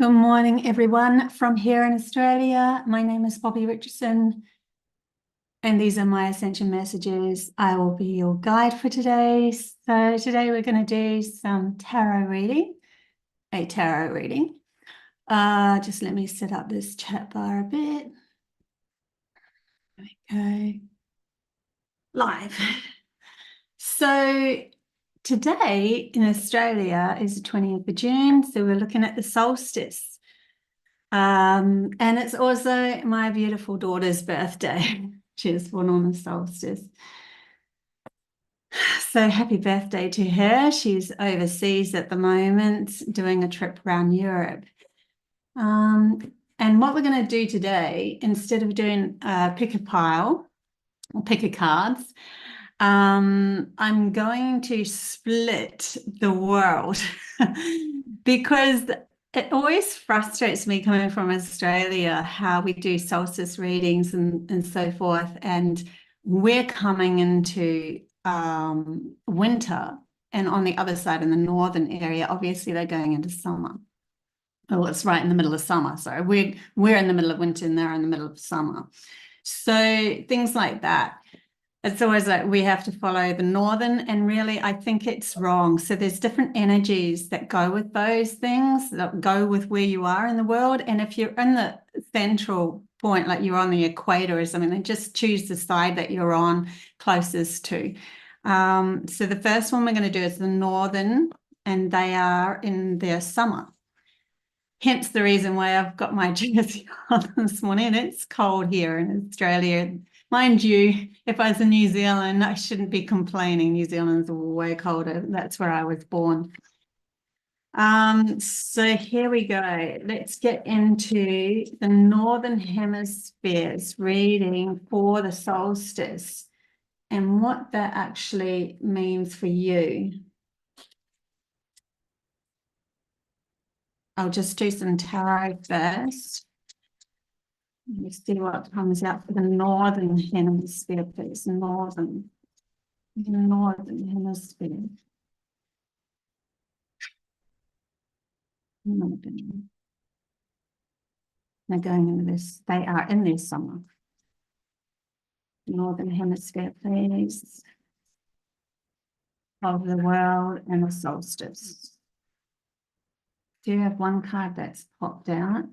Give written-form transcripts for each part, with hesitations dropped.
Good morning, everyone from here in Australia. My name is Bobbie Richardson, and these are my Ascension messages. I will be your guide for today. So today we're going to do some tarot reading, a tarot reading. Just let me set up this chat bar a bit. There we go. Live. So today in Australia is the 20th of June, so we're looking at the solstice. And it's also my beautiful daughter's birthday. She was born on the solstice. So happy birthday to her. She's overseas at the moment doing a trip around Europe. And what we're going to do today, instead of doing pick a pile or pick a cards, I'm going to split the world because it always frustrates me coming from Australia how we do solstice readings and so forth. And we're coming into winter. And on the other side, in the northern area, obviously they're going into summer. Oh, it's right in the middle of summer. So we're in the middle of winter and they're in the middle of summer. So things like that. It's always like we have to follow the northern, and really I think it's wrong. So there's different energies that go with those things, that go with where you are in the world. And if you're in the central point, like you're on the equator or something, then just choose the side that you're on closest to. So the first one we're going to do is the northern, and they are in their summer. Hence the reason why I've got my jersey on this morning. It's cold here in Australia. Mind you, if I was in New Zealand, I shouldn't be complaining. New Zealand's way colder. That's where I was born. So here we go. Let's get into the Northern Hemisphere's reading for the solstice and what that actually means for you. I'll just do some tarot first. Let me see what comes out for the Northern Hemisphere, please. Northern Hemisphere. They're going into this. They are in their summer. Northern Hemisphere, please. Of the world and the solstice. Do you have one card that's popped out?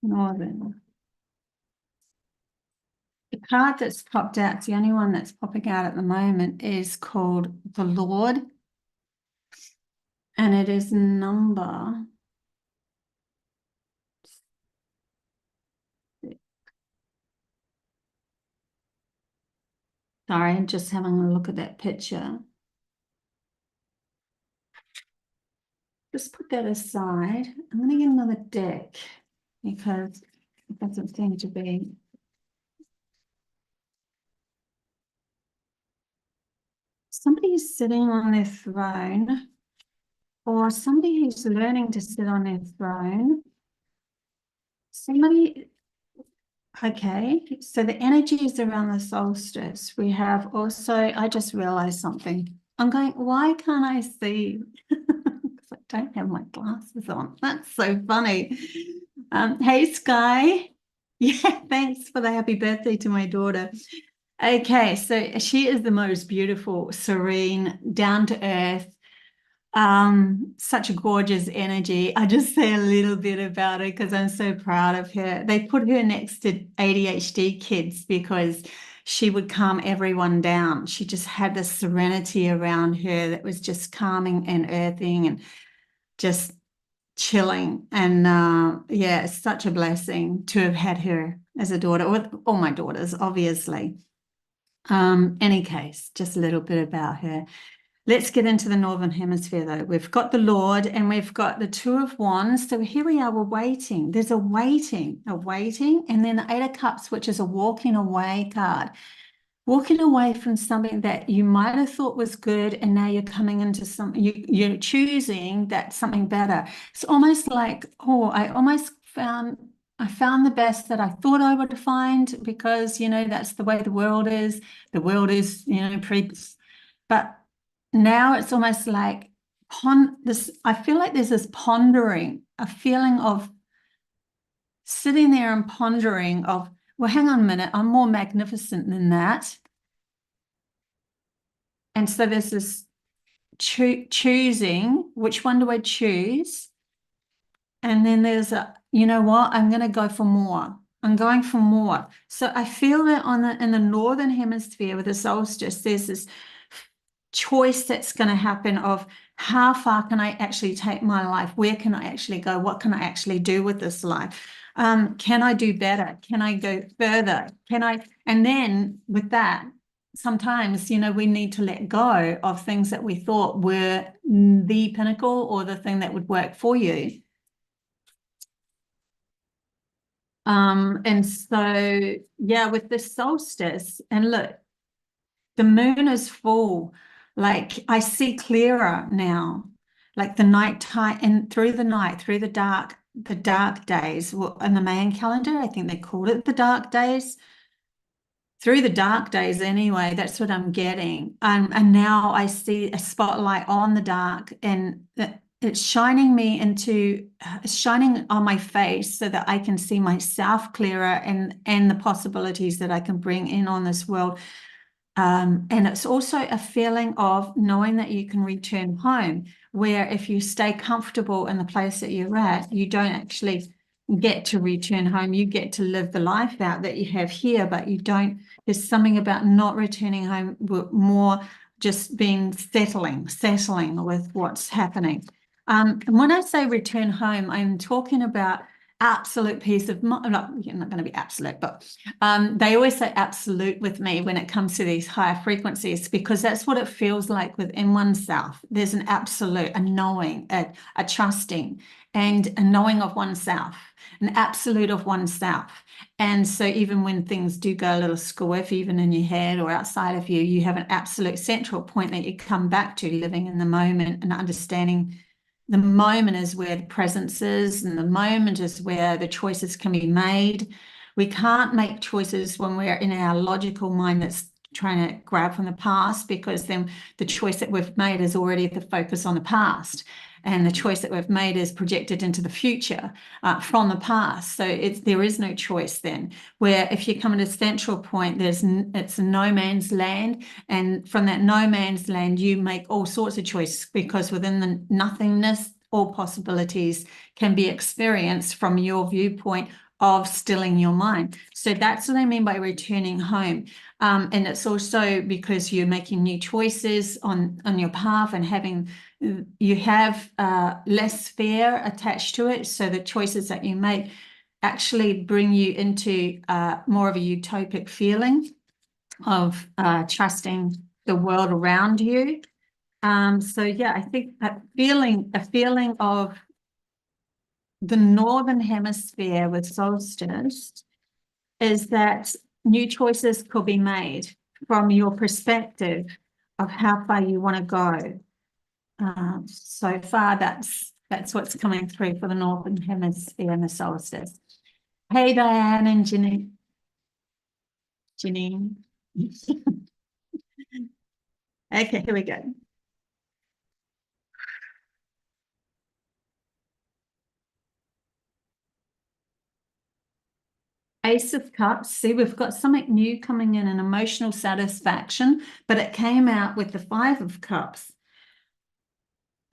Northern. The card that's popped out, the only one that's popping out at the moment, is called the Lord. And it is number. Sorry, I'm just having a look at that picture. Just put that aside. I'm going to get another deck because it doesn't seem to be. Somebody is sitting on their throne, or somebody who's learning to sit on their throne. Somebody, okay, so the energies around the solstice. We have also, I just realized something. I'm going, why can't I see? Because I don't have my glasses on. That's so funny. Hey, Sky. Yeah, thanks for the happy birthday to my daughter. Okay, so she is the most beautiful, serene, down to earth, such a gorgeous energy. I just say a little bit about her because I'm so proud of her. They put her next to ADHD kids because she would calm everyone down. She just had this serenity around her that was just calming and earthing and just chilling. And yeah, it's such a blessing to have had her as a daughter, with all my daughters, obviously. Any case, just a little bit about her. Let's get into the Northern Hemisphere, though. We've got the Lord and we've got the Two of Wands. So here we are, we're waiting. There's a waiting, and then the Eight of Cups, which is a walking away card. Walking away from something that you might have thought was good, and now you're coming into something, you're choosing that something better. It's almost like, oh, I almost found I found the best that I thought I would find because, that's the way the world is. The world is, but now it's almost like I feel like there's this pondering, a feeling of sitting there and pondering of, well, hang on a minute, I'm more magnificent than that. And so there's this choosing, which one do I choose? And then there's you know what? I'm going to go for more. I'm going for more. So I feel that in the northern hemisphere with the solstice, there's this choice that's going to happen of how far can I actually take my life? Where can I actually go? What can I actually do with this life? Can I do better? Can I go further? And then with that, sometimes, we need to let go of things that we thought were the pinnacle or the thing that would work for you. And so, yeah, with the solstice, and look, the moon is full. Like I see clearer now, like the night time and through the night, through the dark days. Well, in the Mayan calendar, I think they called it the dark days. Through the dark days, anyway, that's what I'm getting. And now I see a spotlight on the dark, and it's shining on my face so that I can see myself clearer and the possibilities that I can bring in on this world. And it's also a feeling of knowing that you can return home, where if you stay comfortable in the place that you're at, you don't actually get to return home. You get to live the life out that you have here, but you don't. There's something about not returning home, more just being settling with what's happening. And when I say return home, I'm talking about absolute peace of mind. You're not going to be absolute, but they always say absolute with me when it comes to these higher frequencies, because that's what it feels like within oneself. There's an absolute, a knowing, a trusting, and a knowing of oneself, an absolute of oneself. And so even when things do go a little squiff, even in your head or outside of you, you have an absolute central point that you come back to, living in the moment and understanding the moment is where the presence is, and the moment is where the choices can be made. We can't make choices when we're in our logical mind that's trying to grab from the past, because then the choice that we've made is already the focus on the past. And the choice that we've made is projected into the future from the past. So there is no choice then. Where if you come to a central point, it's a no man's land. And from that no man's land, you make all sorts of choices, because within the nothingness, all possibilities can be experienced from your viewpoint of stilling your mind. So that's what I mean by returning home. And it's also because you're making new choices on your path, and you have less fear attached to it. So the choices that you make actually bring you into more of a utopic feeling of trusting the world around you. So yeah, I think a feeling of the northern hemisphere with solstice is that new choices could be made from your perspective of how far you want to go. So far, that's what's coming through for the northern hemisphere and the solstice. Hey, Diane and Janine. Okay, here we go. Ace of Cups. See, we've got something new coming in, an emotional satisfaction, but it came out with the Five of Cups.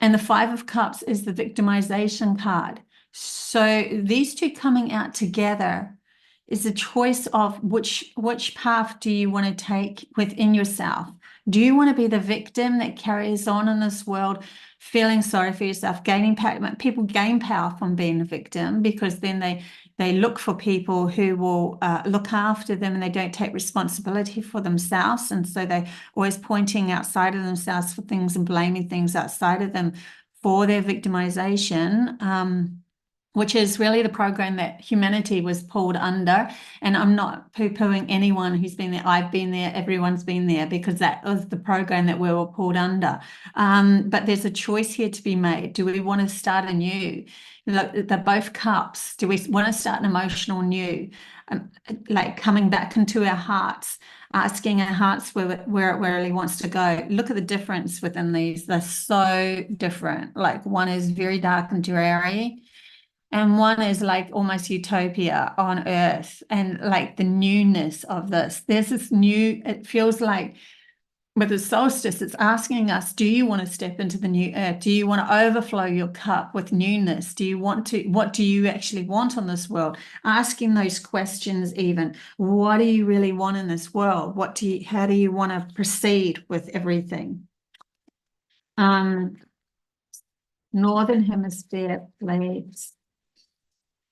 And the Five of Cups is the victimization card. So these two coming out together is a choice of which path do you want to take within yourself. Do you want to be the victim that carries on in this world, feeling sorry for yourself, gaining power? People gain power from being a victim, because then they look for people who will look after them, and they don't take responsibility for themselves. And so they're always pointing outside of themselves for things and blaming things outside of them for their victimization. which is really the program that humanity was pulled under. And I'm not poo-pooing anyone who's been there. I've been there, everyone's been there, because that was the program that we were pulled under. But there's a choice here to be made. Do we want to start anew? Look, they're both cups. Do we want to start an emotional new? Like coming back into our hearts, asking our hearts where it really wants to go. Look at the difference within these. They're so different. Like one is very dark and dreary, and one is like almost utopia on earth, and like the newness of this. There's this new, it feels like with the solstice, it's asking us, do you want to step into the new earth? Do you want to overflow your cup with newness? Do you want to, what do you actually want on this world? Asking those questions even. What do you really want in this world? How do you want to proceed with everything? Northern Hemisphere plates,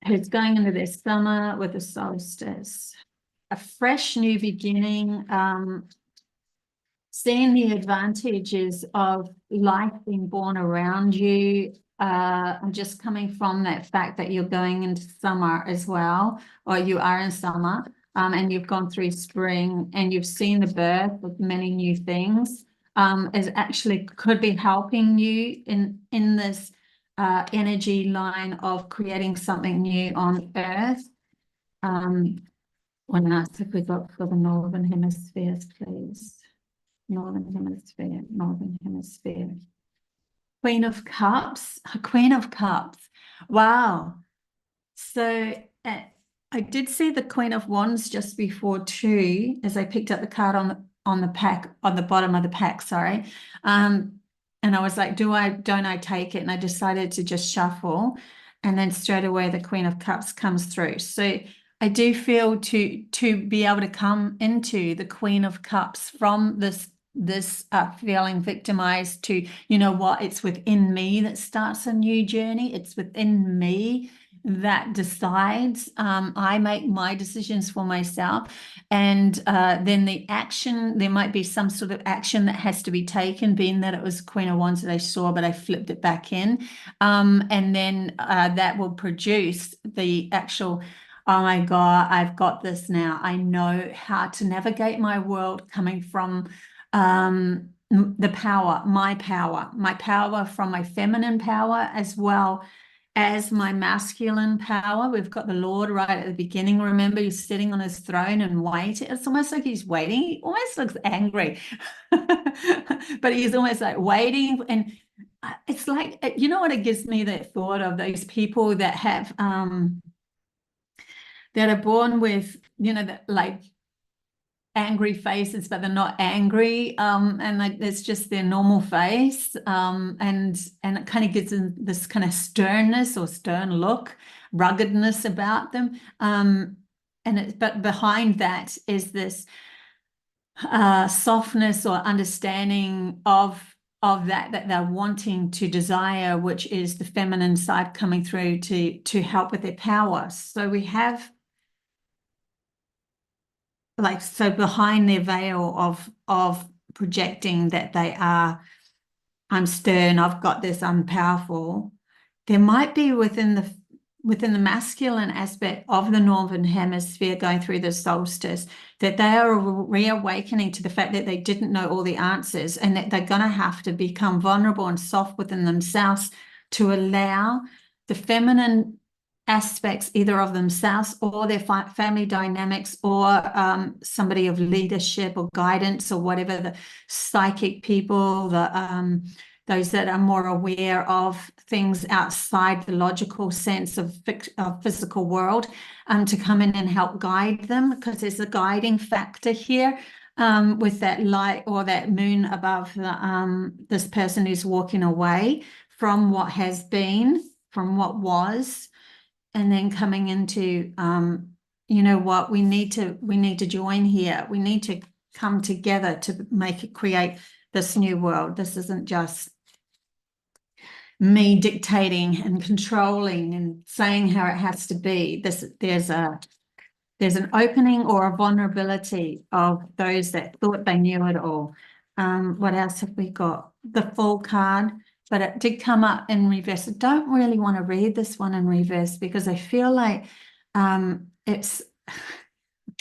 who's going into their summer with the solstice. A fresh new beginning, seeing the advantages of life being born around you. I'm just coming from that fact that you're going into summer as well, or you are in summer, and you've gone through spring and you've seen the birth of many new things, is actually could be helping you in this energy line of creating something new on earth. What else have we got for the Northern Hemispheres, please? Northern Hemisphere, Northern Hemisphere. Queen of Cups, Queen of Cups. Wow. So I did see the Queen of Wands just before too, as I picked up the card on the pack, on the bottom of the pack, sorry. And I was like, don't I take it? And I decided to just shuffle. And then straight away the Queen of Cups comes through. So I do feel to be able to come into the Queen of Cups from this feeling victimized to, you know what, it's within me that starts a new journey. It's within me that decides. I make my decisions for myself. And then the action, there might be some sort of action that has to be taken, being that it was Queen of Wands that I saw, but I flipped it back in. And then that will produce the actual, oh my God, I've got this now. I know how to navigate my world coming from the power, my power from my feminine power as well as my masculine power. We've got the Lord right at the beginning. Remember, he's sitting on his throne and waiting. It's almost like he's waiting. He almost looks angry, but he's almost like waiting. And it's like, you know what, it gives me that thought of those people that have, that are born with, you know, that like angry faces, but they're not angry, and like it's just their normal face, and it kind of gives them this kind of sternness or stern look, ruggedness about them, but behind that is this softness or understanding of that they're wanting to desire, which is the feminine side coming through to help with their power. So we have, like, so behind their veil of projecting that they are, I'm stern, I've got this, I'm powerful, there might be within the masculine aspect of the Northern Hemisphere going through the solstice, that they are reawakening to the fact that they didn't know all the answers, and that they're going to have to become vulnerable and soft within themselves to allow the feminine aspects either of themselves or their family dynamics, or somebody of leadership or guidance or whatever, the psychic people, those that are more aware of things outside the logical sense of physical world, to come in and help guide them, because there's a guiding factor here, with that light or that moon above this person who's walking away from what has been, from what was, and then coming into, you know what, we need to join here. We need to come together to create this new world. This isn't just me dictating and controlling and saying how it has to be. There's an opening or a vulnerability of those that thought they knew it all. What else have we got? The Fool card. but it did come up in reverse. I don't really want to read this one in reverse because I feel like it's,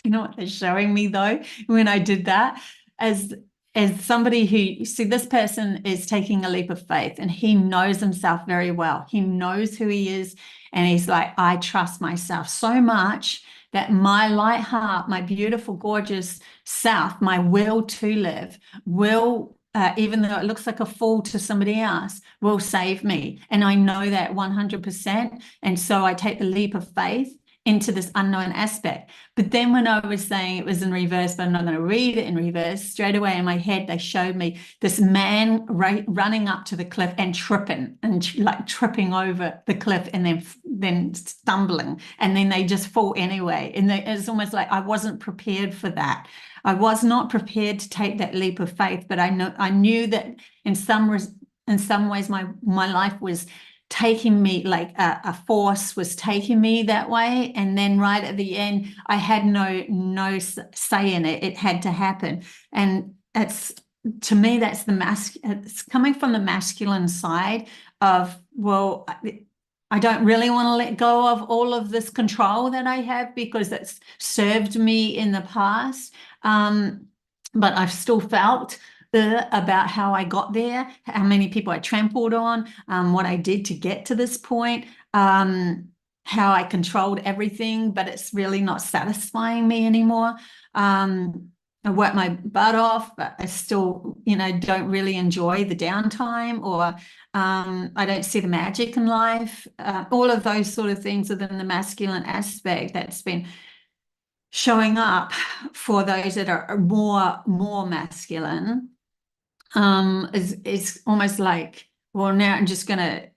you know what they're showing me though, when I did that, as somebody who, see, this person is taking a leap of faith and he knows himself very well. He knows who he is. And he's like, I trust myself so much that my light heart, my beautiful, gorgeous self, my will to live will, even though it looks like a fall to somebody else, will save me. And I know that 100%. And so I take the leap of faith into this unknown aspect. But then when I was saying it was in reverse, but I'm not going to read it in reverse, straight away in my head, they showed me this man running up to the cliff and tripping and like tripping over the cliff and then stumbling. And then they just fall anyway. And it's almost like I wasn't prepared for that. I was not prepared to take that leap of faith, but I knew that in some ways my life was taking me, like a force was taking me that way. And then right at the end, I had no say in it. It had to happen. And it's, to me, that's it's coming from the masculine side of, well, I don't really want to let go of all of this control that I have because it's served me in the past. But I've still felt about how I got there, how many people I trampled on, what I did to get to this point, how I controlled everything, but it's really not satisfying me anymore. I work my butt off, but I still, don't really enjoy the downtime, or I don't see the magic in life. All of those sort of things within the masculine aspect that's been showing up for those that are more masculine. Is almost like, well, now I'm just gonna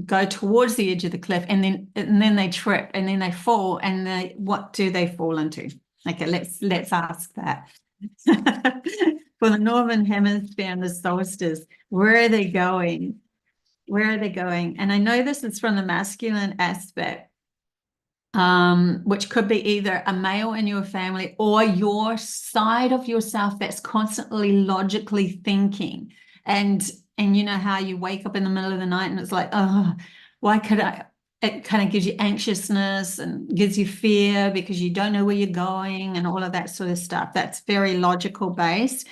go towards the edge of the cliff, and then they trip and then they fall, and what do they fall into? Okay, let's ask that. For the Northern Hemisphere and the solstice, where are they going? Where are they going? And I know this is from the masculine aspect, which could be either a male in your family or your side of yourself that's constantly logically thinking. And you know how you wake up in the middle of the night and it's like, oh, why could I? It kind of gives you anxiousness and gives you fear because you don't know where you're going and all of that sort of stuff. That's very logical based,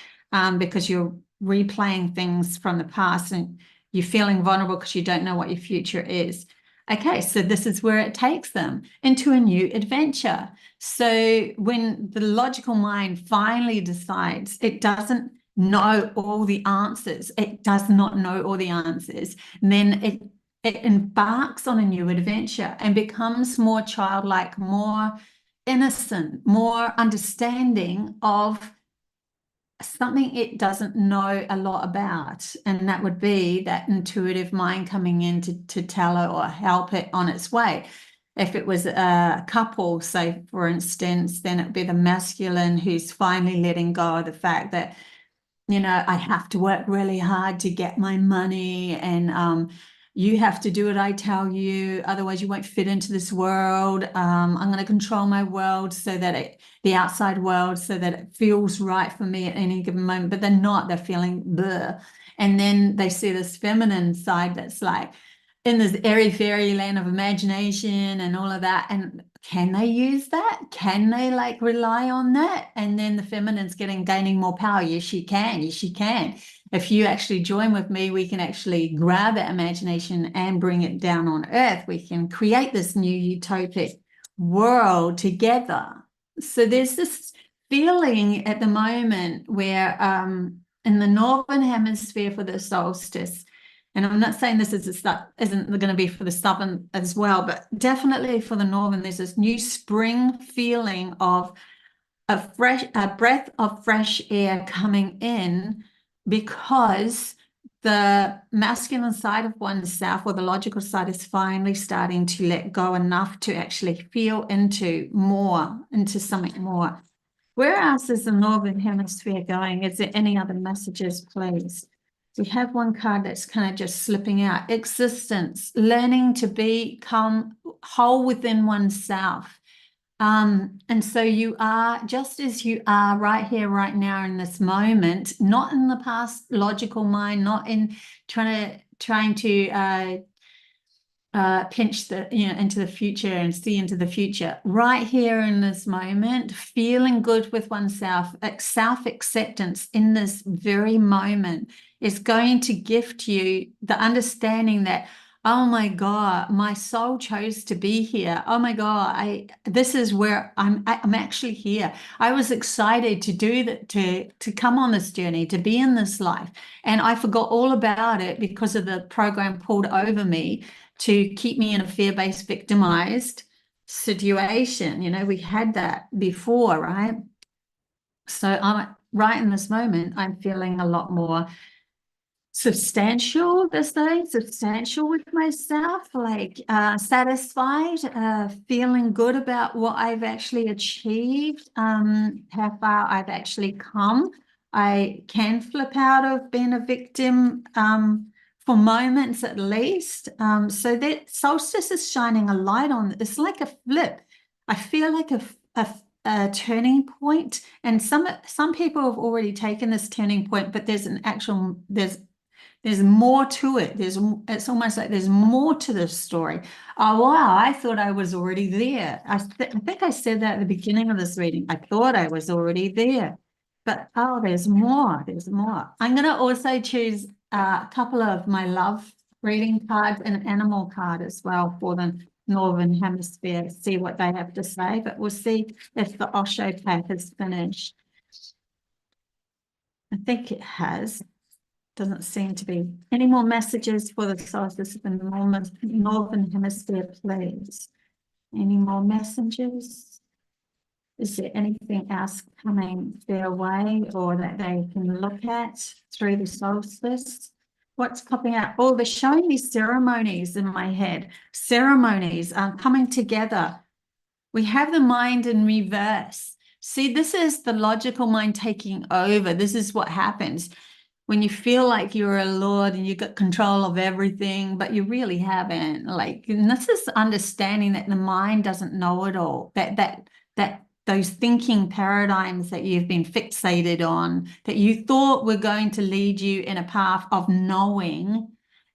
because you're replaying things from the past and you're feeling vulnerable because you don't know what your future is. Okay, so this is where it takes them into a new adventure. So when the logical mind finally decides it doesn't know all the answers, it does not know all the answers, then it embarks on a new adventure and becomes more childlike, more innocent, more understanding of something it doesn't know a lot about, and that would be that intuitive mind coming in to tell it or help it on its way. If it was a couple, say, for instance, then it'd be the masculine who's finally letting go of the fact that, I have to work really hard to get my money, and you have to do what I tell you, otherwise you won't fit into this world. I'm going to control my world so that the outside world, so that it feels right for me at any given moment, but they're not, they're feeling bleh. And then they see this feminine side that's like in this airy fairy land of imagination and all of that. And can they use that? Can they like rely on that? And then the feminine's gaining more power. Yes, she can. Yes, she can. If you actually join with me, we can actually grab that imagination and bring it down on earth. We can create this new utopic world together. So there's this feeling at the moment where in the Northern Hemisphere for the solstice, and I'm not saying this isn't going to be for the Southern as well, but definitely for the Northern, there's this new spring feeling of a breath of fresh air coming in, because the masculine side of oneself, or the logical side, is finally starting to let go enough to actually feel into something more. Where else is the Northern Hemisphere going? Is there any other messages, please? We have one card that's kind of just slipping out. Existence, learning to become whole within oneself. And so you are just as you are right here, right now in this moment, not in the past logical mind, not in trying to trying to pinch into the future and see into the future. Right here in this moment, feeling good with oneself, self-acceptance in this very moment is going to gift you the understanding that, oh my God, my soul chose to be here. Oh my God, this is where I'm actually here. I was excited to do that, to come on this journey, to be in this life. And I forgot all about it because of the program pulled over me to keep me in a fear-based victimized situation. We had that before, right? So I'm right in this moment, I'm feeling a lot more substantial this day, substantial with myself, like satisfied, feeling good about what I've actually achieved, how far I've actually come. I can flip out of being a victim for moments at least. So that solstice is shining a light on. It's like a flip. I feel like a turning point, and some people have already taken this turning point, but there's more to it. It's almost like there's more to this story. Oh, wow, I thought I was already there. I think I said that at the beginning of this reading. I thought I was already there. But, oh, there's more. There's more. I'm going to also choose a couple of my love reading cards and an animal card as well for the Northern Hemisphere, see what they have to say. But we'll see if the Osho pack is finished. I think it has. Doesn't seem to be. Any more messages for the solstice of the Northern Hemisphere, please? Any more messages? Is there anything else coming their way or that they can look at through the solstice? What's popping out? Oh, they're showing me ceremonies in my head. Ceremonies are coming together. We have the mind in reverse. See, this is the logical mind taking over. This is what happens when you feel like you're a lord and you got control of everything, but you really haven't. And this is understanding that the mind doesn't know it all, that those thinking paradigms that you've been fixated on, that you thought were going to lead you in a path of knowing,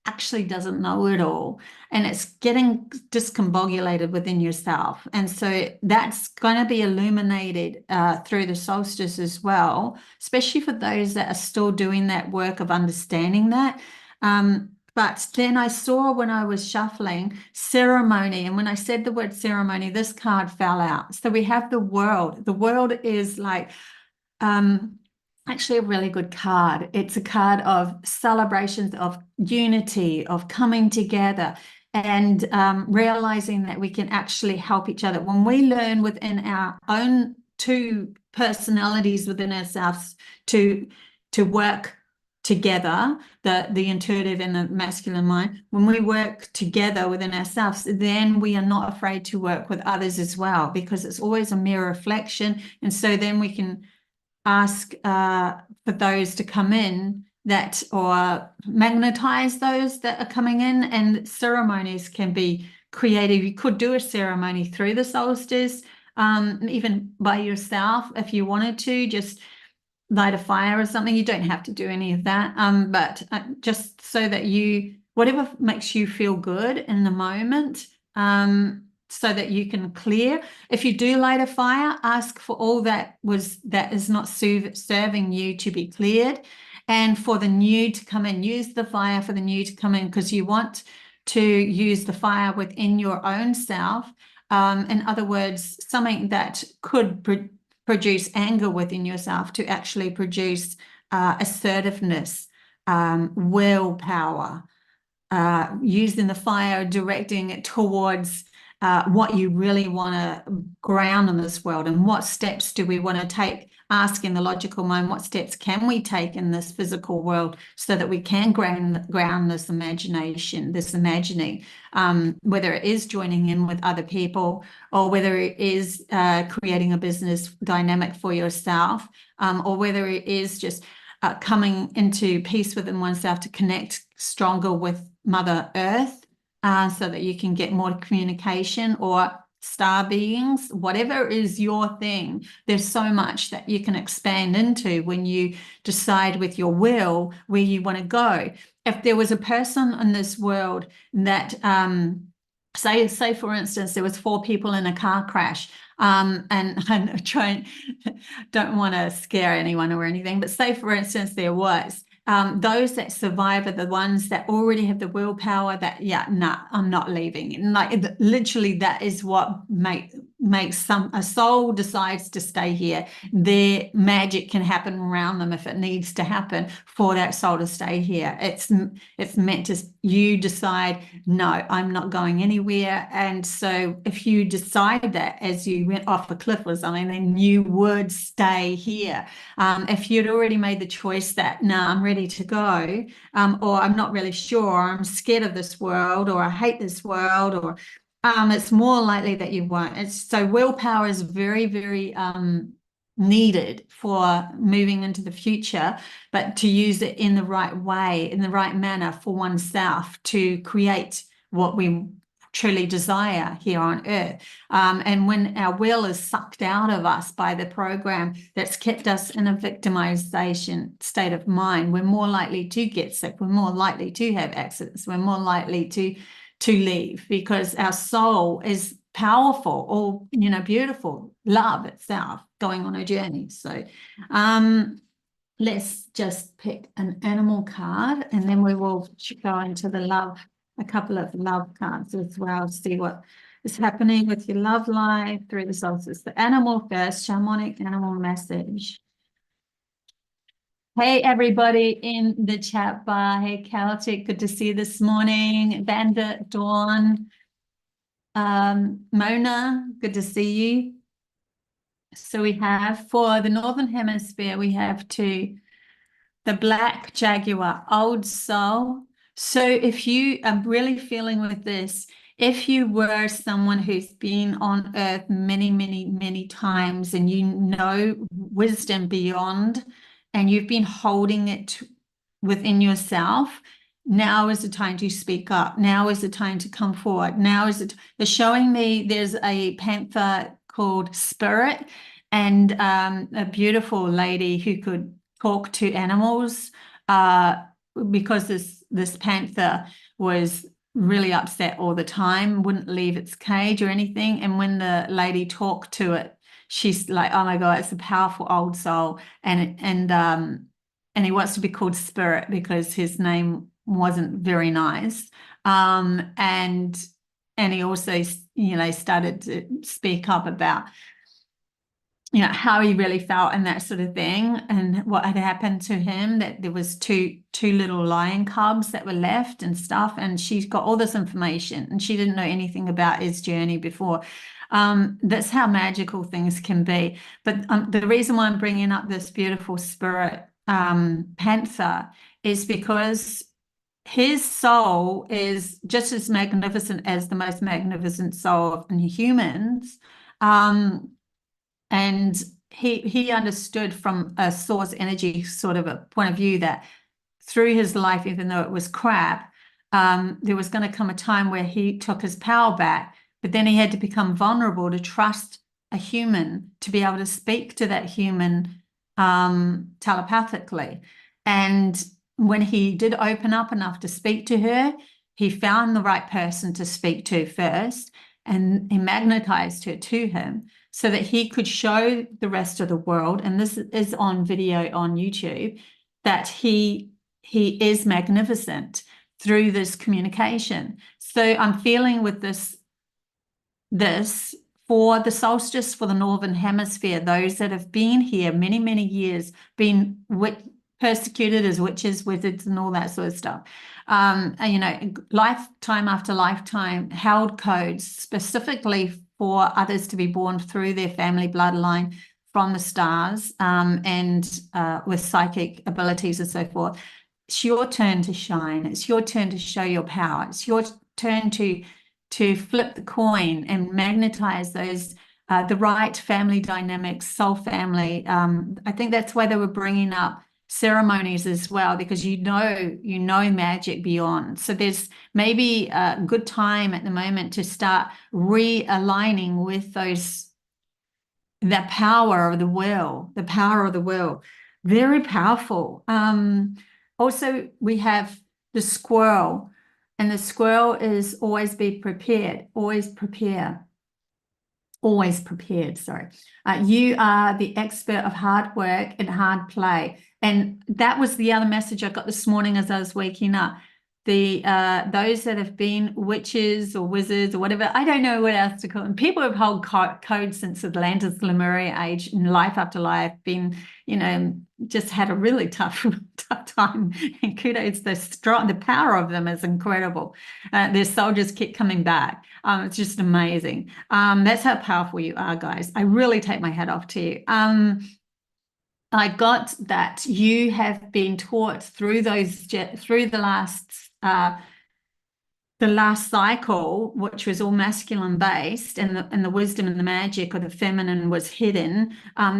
actually doesn't know it all. And it's getting discombobulated within yourself. And so that's going to be illuminated through the solstice as well, especially for those that are still doing that work of understanding that. But then I saw when I was shuffling ceremony, and when I said the word ceremony, this card fell out. So we have the world. The world is like actually a really good card. It's a card of celebrations, of unity, of coming together, and realizing that we can actually help each other. When we learn within our own two personalities within ourselves to work together, the intuitive and the masculine mind, when we work together within ourselves, then we are not afraid to work with others as well, because it's always a mirror reflection. And so then we can ask for those to come in that, or magnetize those that are coming in, and ceremonies can be creative. You could do a ceremony through the solstice, even by yourself if you wanted to, just light a fire or something. You don't have to do any of that, but just so that whatever makes you feel good in the moment, so that you can clear. If you do light a fire, ask for all that is not serving you to be cleared, and for the new to come in. Use the fire for the new to come in, because you want to use the fire within your own self. In other words, something that could produce anger within yourself to actually produce assertiveness, willpower, using the fire, directing it towards what you really want to ground in this world, and what steps do we want to take. Asking the logical mind, what steps can we take in this physical world so that we can ground this imagination, this imagining, whether it is joining in with other people, or whether it is creating a business dynamic for yourself, or whether it is just coming into peace within oneself to connect stronger with Mother Earth, so that you can get more communication, or star beings, whatever is your thing. There's so much that you can expand into when you decide with your will where you want to go. If there was a person in this world that say for instance there was 4 people in a car crash, and don't want to scare anyone or anything, but say for instance there was, those that survive are the ones that already have the willpower that, yeah, nah, I'm not leaving. And like literally that is what makes a soul decides to stay here. Their magic can happen around them if it needs to happen for that soul to stay here. It's meant to, you decide, no, I'm not going anywhere. And so if you decide that as you went off a cliff or something, then you would stay here. If you'd already made the choice that, no, I'm ready to go, or I'm not really sure, I'm scared of this world, or I hate this world, or it's more likely that you won't. So willpower is very, very needed for moving into the future, but to use it in the right way, in the right manner for oneself to create what we truly desire here on earth. And when our will is sucked out of us by the program that's kept us in a victimization state of mind, we're more likely to get sick, we're more likely to have accidents, we're more likely to leave, because our soul is powerful, or beautiful love itself going on a journey. So let's just pick an animal card, and then we will go into the love, a couple of love cards as well, see what is happening with your love life through the solstice. The animal first, shamanic animal message. Hey, everybody in the chat bar. Hey, Celtic, good to see you this morning. Bandit, Dawn, Mona, good to see you. So we have, for the Northern Hemisphere, we have the Black Jaguar, Old Soul. So if you are really feeling with this, if you were someone who's been on earth many, many, many times, and you know wisdom beyond, and you've been holding it within yourself, now is the time to speak up. Now is the time to come forward. Now is they're showing me there's a panther called Spirit, and a beautiful lady who could talk to animals, because this panther was really upset all the time, wouldn't leave its cage or anything. And when the lady talked to it, she's like, oh my God, it's a powerful old soul. And he wants to be called Spirit because his name wasn't very nice. And he also, started to speak up about, how he really felt and that sort of thing, and what had happened to him, that there was two little lion cubs that were left and stuff. And she's got all this information, and she didn't know anything about his journey before. That's how magical things can be. But the reason why I'm bringing up this beautiful Spirit panther is because his soul is just as magnificent as the most magnificent soul in humans. And he understood from a source energy sort of a point of view that through his life, even though it was crap, there was going to come a time where he took his power back, but then he had to become vulnerable to trust a human, to be able to speak to that human telepathically. And when he did open up enough to speak to her, he found the right person to speak to first, and he magnetized her to him so that he could show the rest of the world, and this is on video on YouTube, that he is magnificent through this communication. So I'm feeling with this for the solstice, for the Northern Hemisphere, those that have been here many, many years, been persecuted as witches, wizards, and all that sort of stuff. Lifetime after lifetime held codes specifically for others to be born through their family bloodline from the stars, and with psychic abilities and so forth. It's your turn to shine. It's your turn to show your power. It's your turn to flip the coin and magnetize those the right family dynamics, soul family. I think that's why they were bringing up ceremonies as well, because you know magic beyond. So there's maybe a good time at the moment to start realigning with the power of the will. Very powerful. Also, we have the squirrel, and the squirrel is always be prepared, always prepare. Always prepared, sorry. You are the expert of hard work and hard play. And that was the other message I got this morning as I was waking up. Those that have been witches or wizards or whatever, I don't know what else to call them. People have held code since Atlantis, Lemuria age, and life after life, been, just had a really tough time. And kudos, the power of them is incredible. Their soldiers keep coming back. It's just amazing. That's how powerful you are, guys. I really take my hat off to you. I got that you have been taught through the last cycle, which was all masculine based, and the wisdom and the magic or the feminine was hidden,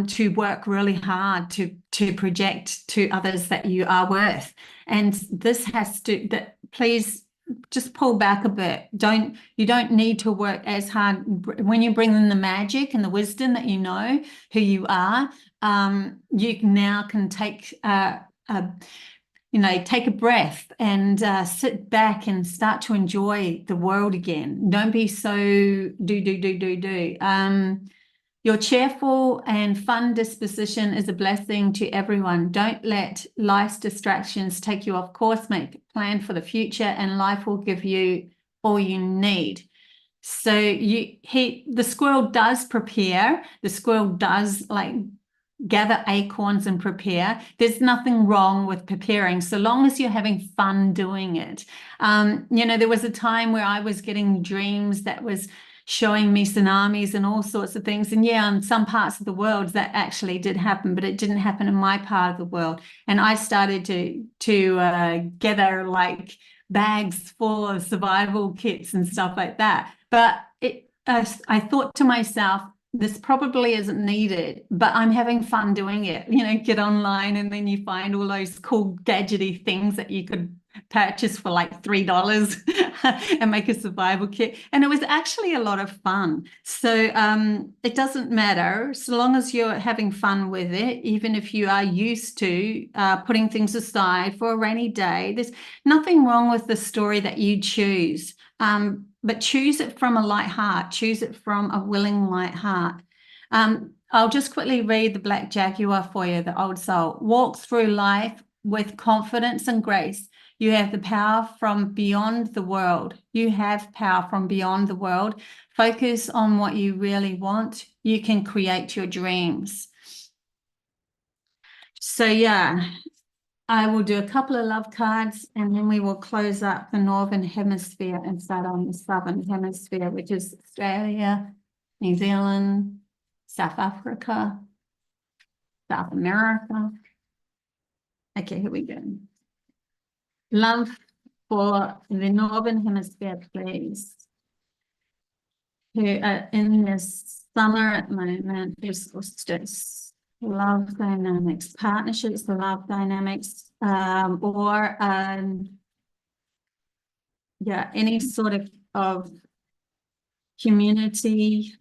to work really hard to project to others that you are worth. And this please just pull back a bit. You don't need to work as hard. When you bring in the magic and the wisdom that you know who you are, you now can take take a breath and sit back and start to enjoy the world again. Don't be so do. Your cheerful and fun disposition is a blessing to everyone. Don't let life's distractions take you off course. Make a plan for the future, and life will give you all you need. So the squirrel does prepare. The squirrel does gather acorns and prepare. There's nothing wrong with preparing, so long as you're having fun doing it. There was a time where I was getting dreams that was showing me tsunamis and all sorts of things. And yeah, in some parts of the world that actually did happen, but it didn't happen in my part of the world. And I started to gather bags full of survival kits and stuff like that. But I thought to myself, this probably isn't needed, but I'm having fun doing it. Get online and then you find all those cool gadgety things that you could purchase for $3 and make a survival kit. And it was actually a lot of fun. So it doesn't matter, so long as you're having fun with it, even if you are used to putting things aside for a rainy day. There's nothing wrong with the story that you choose. But choose it from a light heart. Choose it from a willing light heart. I'll just quickly read the Black Jaguar for you, the old soul. Walk through life with confidence and grace. You have the power from beyond the world. You have power from beyond the world. Focus on what you really want. You can create your dreams. So yeah, I will do a couple of love cards, and then we will close up the Northern Hemisphere and start on the Southern Hemisphere, which is Australia, New Zealand, South Africa, South America. Okay, here we go. Love for the Northern Hemisphere, please. Who are in this summer at the moment, there's Solstice. Love dynamics, partnerships, love dynamics, or any sort of community,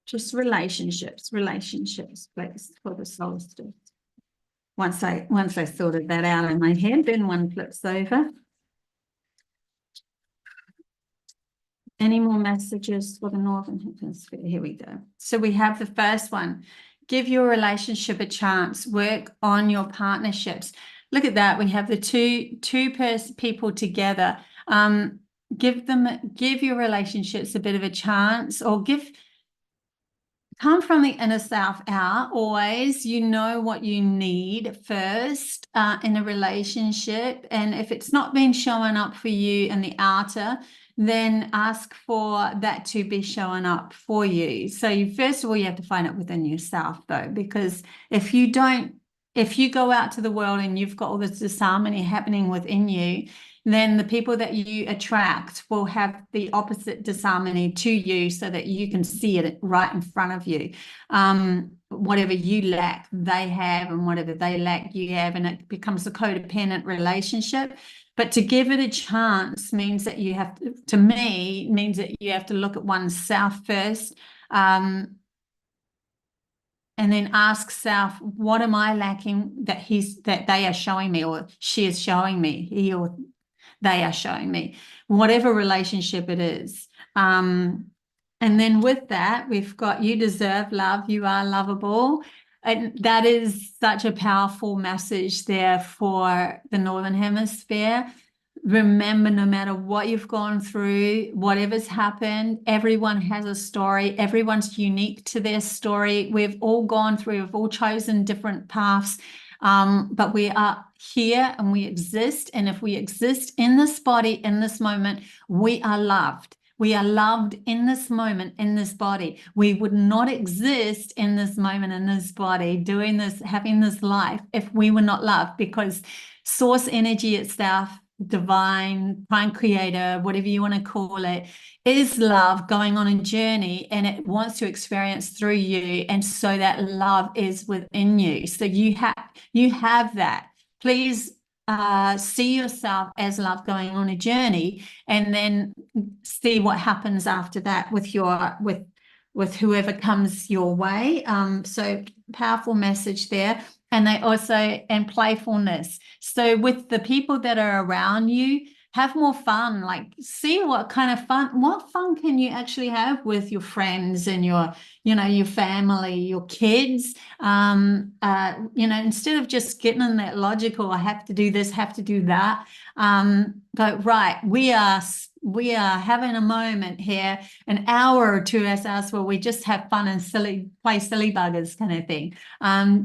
just relationships, please, for the solstice. Once I sorted that out in my head, then one flips over. Any more messages for the Northern Hemisphere? Here we go. So we have the first one. Give your relationship a chance. Work on your partnerships. Look at that. We have the two people together. Give your relationships a bit of a chance, or come from the inner self out. Always, what you need first in a relationship. And if it's not been showing up for you in the outer, then ask for that to be showing up for you. So first of all, you have to find it within yourself, though, because if you go out to the world and you've got all this disharmony happening within you, then the people that you attract will have the opposite disharmony to you, so that you can see it right in front of you. whatever you lack, they have, and whatever they lack, you have, and it becomes a codependent relationship. But to give it a chance means that you have to me, means that you have to look at oneself first. And then ask self, what am I lacking that they are showing me, or she is showing me, he or they are showing me, whatever relationship it is. And then with that, we've got you deserve love, you are lovable. And that is such a powerful message there for the Northern Hemisphere. Remember, no matter what you've gone through, whatever's happened, everyone has a story. Everyone's unique to their story. We've all gone through, we've all chosen different paths, but we are here and we exist. And if we exist in this body, in this moment, we are loved. We are loved in this moment, in this body. We would not exist in this moment, in this body, doing this, having this life, if we were not loved, because source energy itself, divine, prime creator, whatever you want to call it, is love going on a journey, and it wants to experience through you. And so that love is within you. So you have that. Please see yourself as love going on a journey, and then see what happens after that with whoever comes your way. So powerful message there. And and playfulness. So with the people that are around you, have more fun. Like, see what fun can you actually have with your friends and your family, your kids. Instead of just getting in that logical, I have to do this, have to do that. Go, right, we are having a moment here, an hour or two as us, where we just have fun and play silly buggers kind of thing.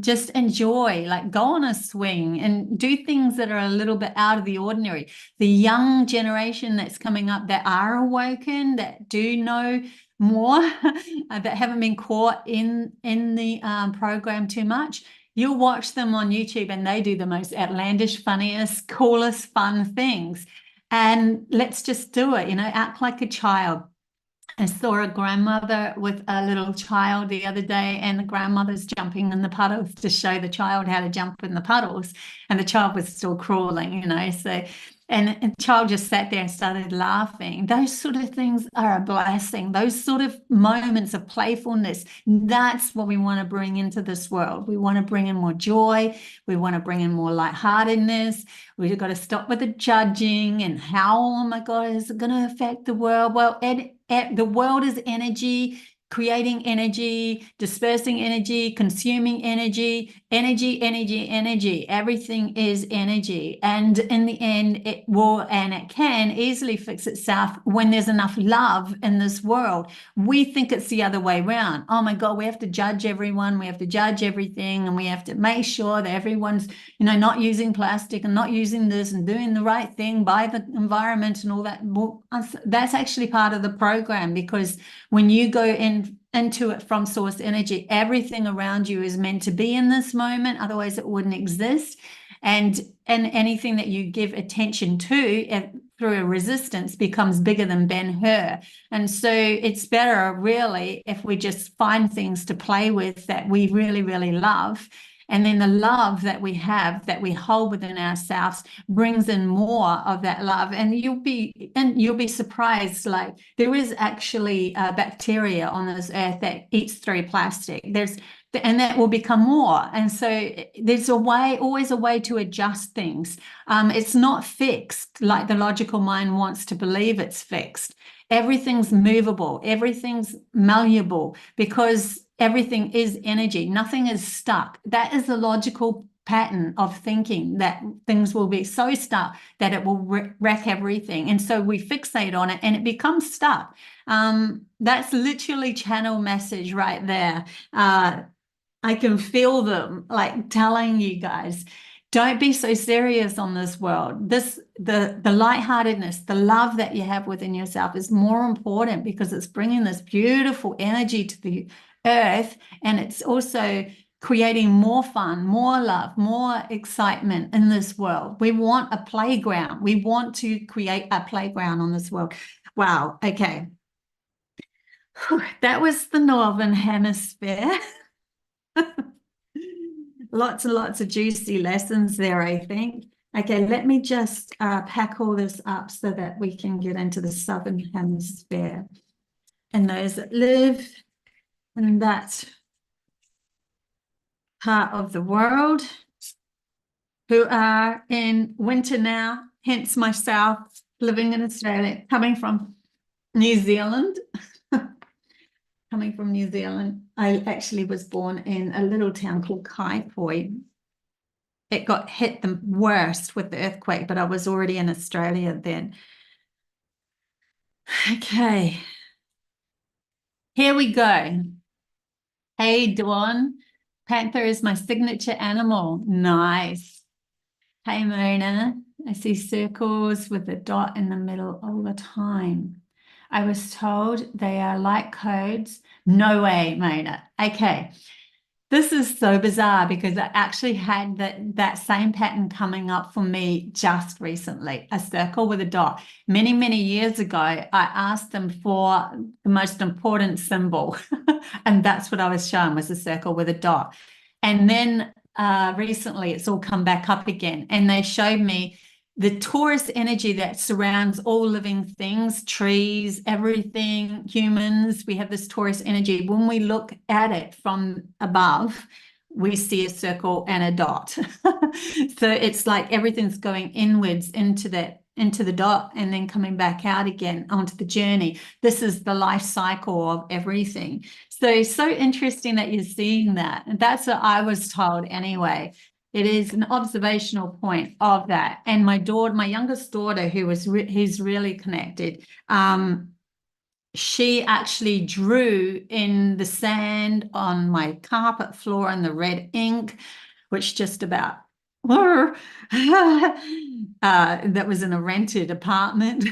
Just enjoy, like go on a swing and do things that are a little bit out of the ordinary. The young generation that's coming up that are awoken, that do know more, that haven't been caught in the program too much. You'll watch them on YouTube and they do the most outlandish, funniest, coolest, fun things. And let's just do it, act like a child. I saw a grandmother with a little child the other day, and the grandmother's jumping in the puddles to show the child how to jump in the puddles. And the child was still crawling, so, and the child just sat there and started laughing. Those sort of things are a blessing. Those sort of moments of playfulness, that's what we want to bring into this world. We want to bring in more joy. We want to bring in more lightheartedness. We've got to stop with the judging and how, oh my God, is it going to affect the world? Well, the world is energy, creating energy, dispersing energy, consuming energy, energy. Everything is energy. And in the end, it will and it can easily fix itself when there's enough love in this world. We think it's the other way around. Oh my God, we have to judge everyone. We have to judge everything. And we have to make sure that everyone's, not using plastic and not using this and doing the right thing by the environment and all that. Well, that's actually part of the program, because when you go into it from source energy, everything around you is meant to be in this moment, otherwise it wouldn't exist. And anything that you give attention to through a resistance becomes bigger than Ben-Hur. And so it's better really if we just find things to play with that we really, really love. And then the love that we have, that we hold within ourselves, brings in more of that love. And you'll be surprised. Like, there is actually bacteria on this earth that eats through plastic. And that will become more. And so there's always a way to adjust things. It's not fixed like the logical mind wants to believe it's fixed. Everything's movable, everything's malleable, because everything is energy. Nothing is stuck. That is the logical pattern of thinking, that things will be so stuck that it will wreck everything. And so we fixate on it and it becomes stuck. That's literally channel message right there. I can feel them like telling you guys, don't be so serious on this world. The lightheartedness, the love that you have within yourself is more important, because it's bringing this beautiful energy to the earth, and it's also creating more fun, more love, more excitement in this world. We want a playground. We want to create a playground on this world. Wow. Okay. That was the Northern Hemisphere. Lots and lots of juicy lessons there, I think. Okay, let me just pack all this up so that we can get into the Southern Hemisphere. And those that live in that part of the world who are in winter now, hence myself living in Australia, coming from New Zealand. Coming from New Zealand, I actually was born in a little town called Kaipoi. It got hit the worst with the earthquake, but I was already in Australia then. Okay, here we go. Hey, Dawn. Panther is my signature animal. Nice. Hey, Mona. I see circles with a dot in the middle all the time. I was told they are like codes. No way, Mona. Okay. This is so bizarre because I actually had that same pattern coming up for me just recently, a circle with a dot. Many, many years ago, I asked them for the most important symbol, and that's what I was shown was a circle with a dot. And then recently, it's all come back up again, and they showed me the Taurus energy that surrounds all living things, trees, everything, humans. We have this Taurus energy. When we look at it from above, we see a circle and a dot. So it's like everything's going inwards into the dot and then coming back out again onto the journey. This is the life cycle of everything. So interesting that you're seeing that. And that's what I was told anyway. It is an observational point of that. And my youngest daughter, who's really connected, she actually drew in the sand on my carpet floor in the red ink, which just about that was in a rented apartment.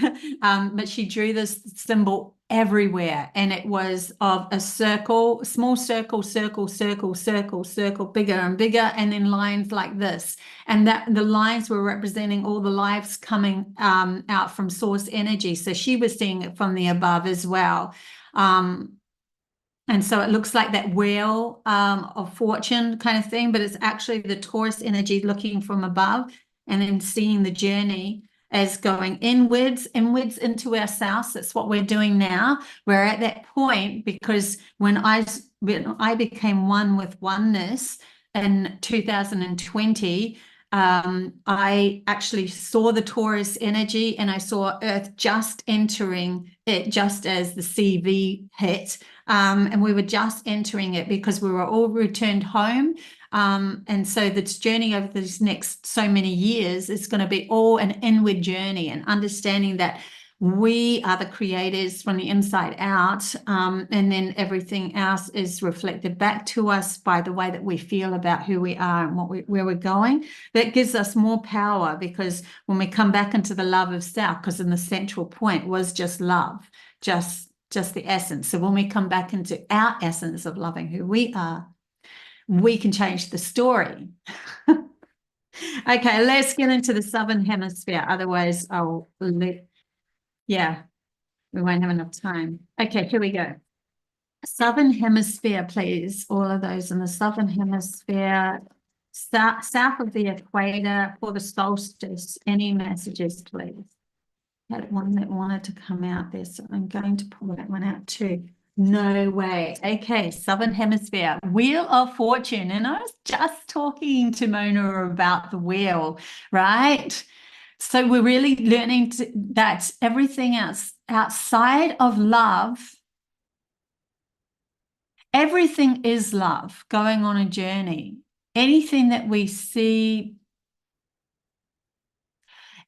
But she drew this symbol everywhere, and it was of a circle, small circle, circle, circle, circle, circle, bigger and bigger, and then lines like this. And that the lines were representing all the lives coming out from source energy. So she was seeing it from the above as well. And so it looks like that wheel of fortune kind of thing, but it's actually the Taurus energy looking from above and then seeing the journey as going inwards into ourselves. That's what we're doing now. We're at that point because when I became one with oneness in 2020, I actually saw the Taurus energy and I saw Earth just entering it just as the CV hit. And we were just entering it because we were all returned home. And so this journey over these next so many years is going to be all an inward journey and understanding that we are the creators from the inside out, and then everything else is reflected back to us by the way that we feel about who we are and where we're going. That gives us more power because when we come back into the love of self, because in the central point was just love, just the essence. So when we come back into our essence of loving who we are, we can change the story. Okay, let's get into the Southern Hemisphere. Otherwise, yeah, we won't have enough time. Okay, here we go. Southern Hemisphere, please. All of those in the Southern Hemisphere, south of the equator for the solstice. Any messages, please? Had one that wanted to come out there, so I'm going to pull that one out too. No way. Okay, Southern Hemisphere, Wheel of Fortune. And I was just talking to Mona about the wheel, right? So we're really learning that everything else outside of love, everything is love, going on a journey. Anything that we see,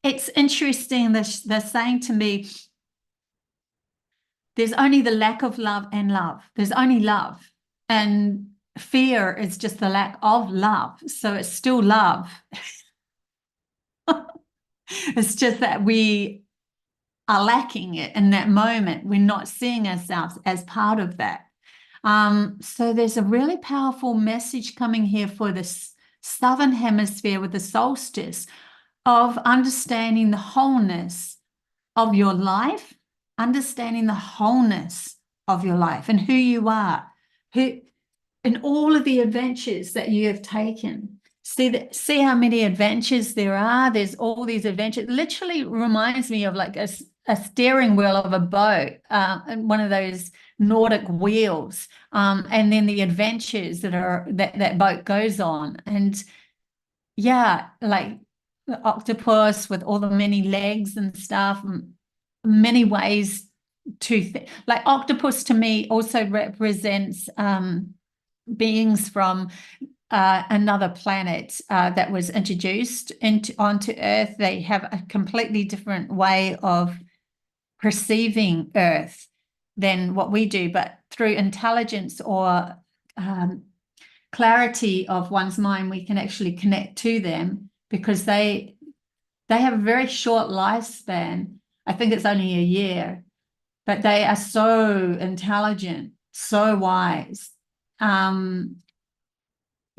it's interesting. They're saying to me, there's only the lack of love and love. There's only love. And fear is just the lack of love. So it's still love. It's just that we are lacking it in that moment. We're not seeing ourselves as part of that. So there's a really powerful message coming here for this Southern Hemisphere with the solstice of understanding the wholeness of your life, understanding the wholeness of your life and who you are. in all of the adventures that you have taken. See how many adventures there are. There's all these adventures. It literally reminds me of like a steering wheel of a boat, and one of those Nordic wheels, and then the adventures that boat goes on. And yeah, like the octopus with all the many legs and stuff, many ways to like octopus to me also represents beings from another planet that was introduced onto Earth. They have a completely different way of perceiving Earth than what we do, but through intelligence or clarity of one's mind, we can actually connect to them because they have a very short lifespan. I think it's only a year, but they are so intelligent, so wise.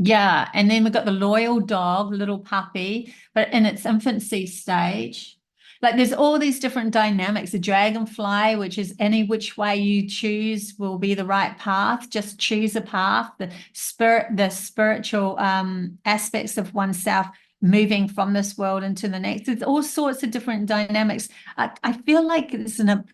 Yeah, and then we've got the loyal dog, little puppy, but in its infancy stage. Like there's all these different dynamics. The dragonfly, which is any which way you choose will be the right path. Just choose a path. The spiritual aspects of oneself moving from this world into the next. There's all sorts of different dynamics. I feel like it's an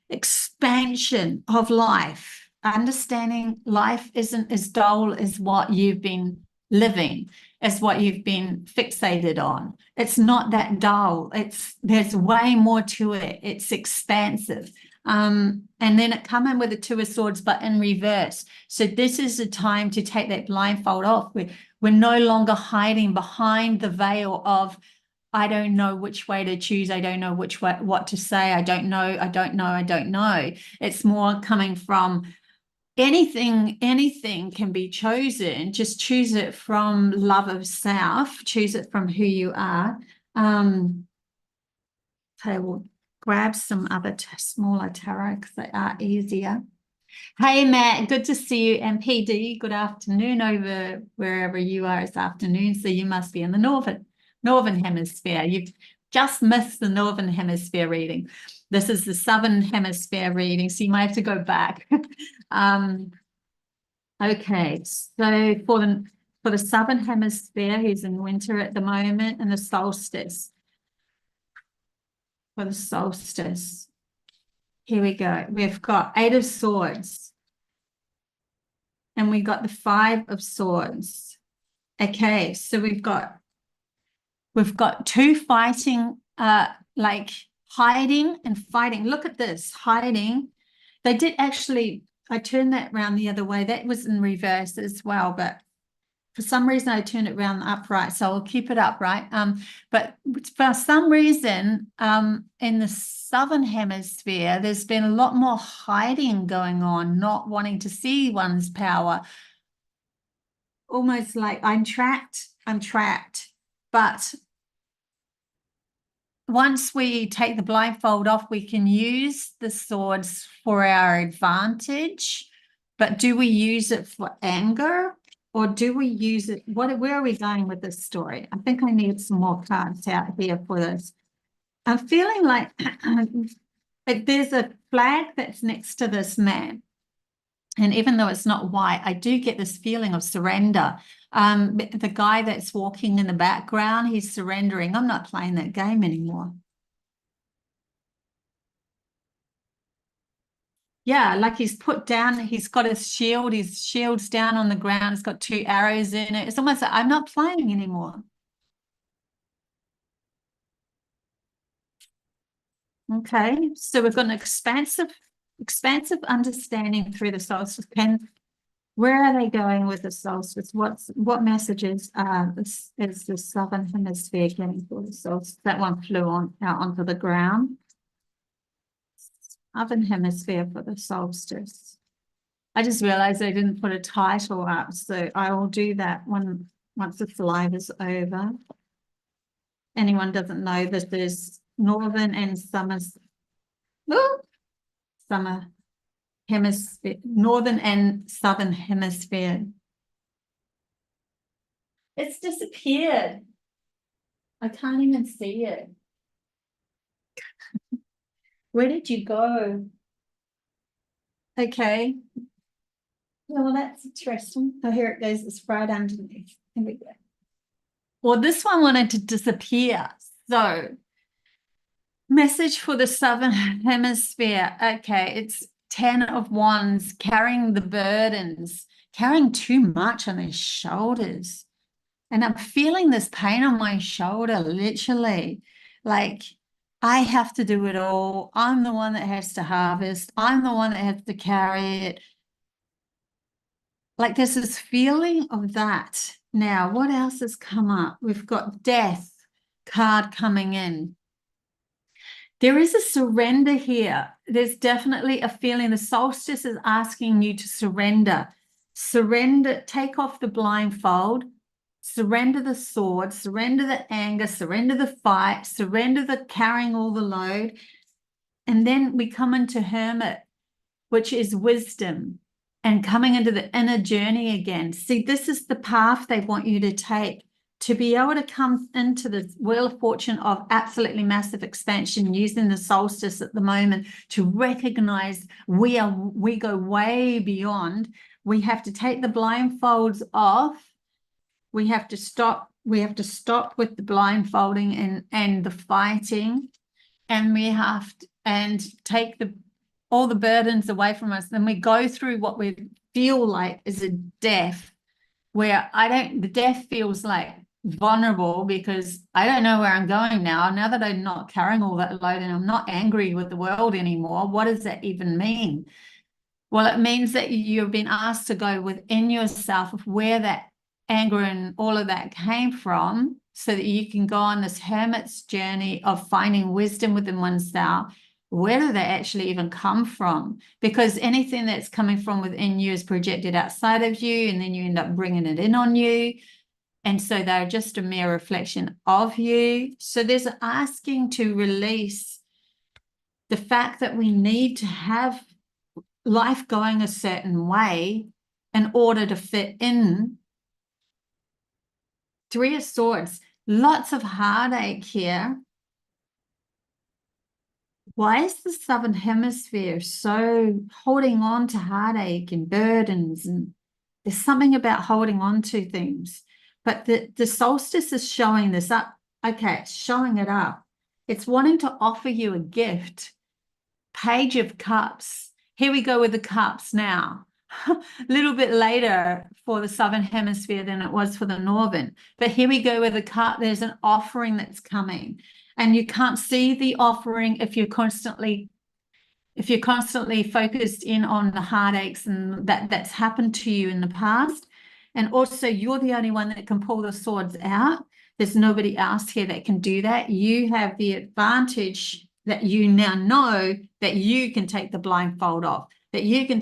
expansion of life. Understanding life isn't as dull as what you've been living, as what you've been fixated on. It's not that dull. There's way more to it. It's expansive. And then it come in with the Two of Swords, but in reverse. So this is the time to take that blindfold off. We're no longer hiding behind the veil of I don't know which way to choose. I don't know which way, what to say. I don't know. I don't know. I don't know. It's more coming from anything can be chosen. Just choose it from love of self. Choose it from who you are. Okay, we'll grab some other smaller tarot because they are easier. Hey, Matt, good to see you. And PD, good afternoon over wherever you are. It's afternoon, so you must be in the northern hemisphere. You've just missed the northern hemisphere reading. This is the southern hemisphere reading, so you might have to go back. Okay, so for the southern hemisphere, he's in winter at the moment, and the solstice. For the solstice, here we go. We've got 8 of Swords, and we got the 5 of Swords. Okay, so we've got 2 fighting, like hiding and fighting. Look at this, hiding. They did actually, I turned that around the other way. That was in reverse as well, but for some reason I turned it around upright, so I'll keep it upright. But for some reason, in the southern hemisphere, there's been a lot more hiding going on, not wanting to see one's power. Almost like I'm trapped. But once we take the blindfold off, we can use the swords for our advantage. But do we use it for anger, or do we use it? Where are we going with this story? I think I need some more cards out here for this. I'm feeling like there's a flag that's next to this man. And even though it's not white, I do get this feeling of surrender. The guy that's walking in the background, he's surrendering. I'm not playing that game anymore. Yeah, like he's put down, he's got his shield's down on the ground, it's got 2 arrows in it. It's almost like I'm not playing anymore. Okay, so we've got an expansive understanding through the solstice. Where are they going with the solstice? What messages is the southern hemisphere getting for the solstice? That one flew out onto the ground. Southern hemisphere for the solstice. I just realized they didn't put a title up, so I will do that once this live is over. Anyone doesn't know that there's northern and summer hemisphere, northern and southern hemisphere. It's disappeared. I can't even see it. Where did you go? Okay. Well, that's interesting. Oh, here it goes. It's right underneath. Here we go. Well, this one wanted to disappear. So, message for the Southern Hemisphere. Okay, it's 10 of Wands, carrying the burdens, carrying too much on his shoulders. And I'm feeling this pain on my shoulder, literally. Like, I have to do it all. I'm the one that has to harvest. I'm the one that has to carry it. Like, there's this feeling of that. Now, what else has come up? We've got Death card coming in. There is a surrender here. There's definitely a feeling. The solstice is asking you to surrender. Surrender, take off the blindfold, surrender the sword, surrender the anger, surrender the fight, surrender the carrying all the load. And then we come into Hermit, which is wisdom and coming into the inner journey again. See, this is the path they want you to take, to be able to come into the Wheel of Fortune of absolutely massive expansion, using the solstice at the moment to recognize we go way beyond. We have to take the blindfolds off. We have to stop. We have to stop with the blindfolding and the fighting, and we have to take all the burdens away from us. Then we go through what we feel like is a death, where the death feels like vulnerable because I don't know where I'm going now that I'm not carrying all that load and I'm not angry with the world anymore. What does that even mean? Well, it means that you've been asked to go within yourself of where that anger and all of that came from, so that you can go on this hermit's journey of finding wisdom within oneself. Where do they actually even come from? Because anything that's coming from within you is projected outside of you, and then you end up bringing it in on you. And so they're just a mere reflection of you. So there's asking to release the fact that we need to have life going a certain way in order to fit in. Three of Swords, lots of heartache here. Why is the Southern Hemisphere so holding on to heartache and burdens? And there's something about holding on to things. But the solstice is showing this up. Okay, it's showing it up. It's wanting to offer you a gift. Page of Cups. Here we go with the cups now. A little bit later for the Southern Hemisphere than it was for the Northern. But here we go with the cup. There's an offering that's coming. And you can't see the offering if you're constantly focused in on the heartaches and that's happened to you in the past. And also, you're the only one that can pull the swords out. There's nobody else here that can do that. You have the advantage that you now know that you can take the blindfold off, that you can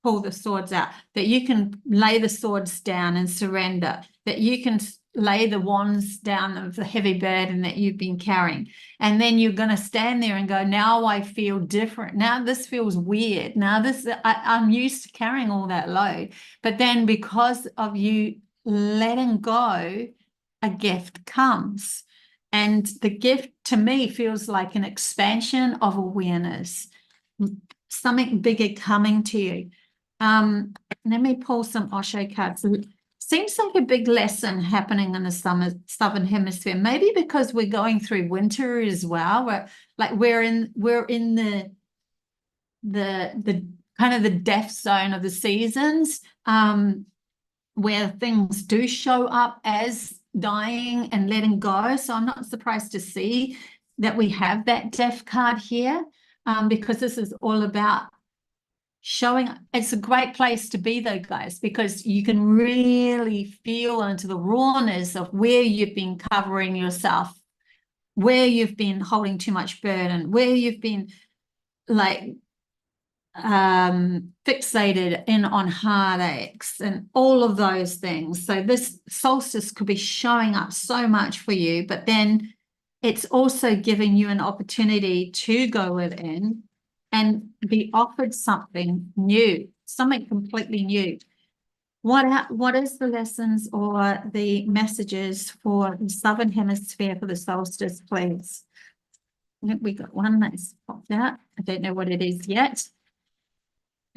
pull the swords out, that you can lay the swords down and surrender, that you can lay the wands down of the heavy burden that you've been carrying. And then you're going to stand there and go, now I feel different. Now this feels weird. Now I'm used to carrying all that load. But then because of you letting go, a gift comes. And the gift to me feels like an expansion of awareness, something bigger coming to you. Let me pull some Osho cards. Seems like a big lesson happening in the Southern Hemisphere. Maybe because we're going through winter as well. We're in the kind of the death zone of the seasons, where things do show up as dying and letting go. So I'm not surprised to see that we have that death card here, because this is all about showing. It's a great place to be though, guys, because you can really feel into the rawness of where you've been covering yourself, where you've been holding too much burden, where you've been like fixated in on heartaches and all of those things. So this solstice could be showing up so much for you, but then it's also giving you an opportunity to go within and be offered something new, something completely new. What is the lessons or the messages for the Southern Hemisphere for the solstice, please? We got one that's popped out. I don't know what it is yet.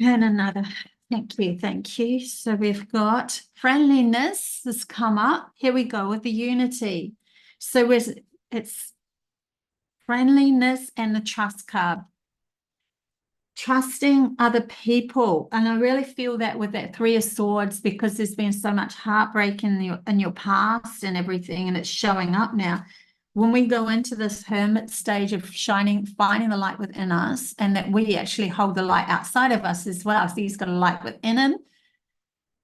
And another. Thank you, thank you. So we've got friendliness has come up. Here we go with the unity. So it's friendliness and the trust card. Trusting other people. And I really feel that with that Three of Swords, because there's been so much heartbreak in your past and everything, and it's showing up now. When we go into this hermit stage of finding the light within us, and that we actually hold the light outside of us as well. So he's got a light within him,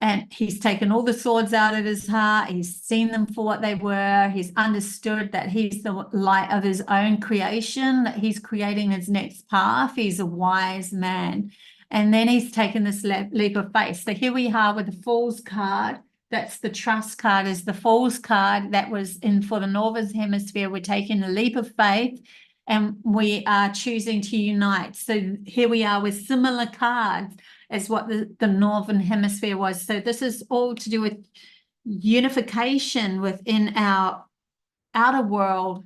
and he's taken all the swords out of his heart. He's seen them for what they were. He's understood that he's the light of his own creation, that he's creating his next path. He's a wise man. And then he's taken this leap of faith. So here we are with the Fool's card. That's the trust card, is the Fool's card that was in for the Northern Hemisphere. We're taking a leap of faith and we are choosing to unite. So here we are with similar cards as what the Northern Hemisphere was. So this is all to do with unification within our outer world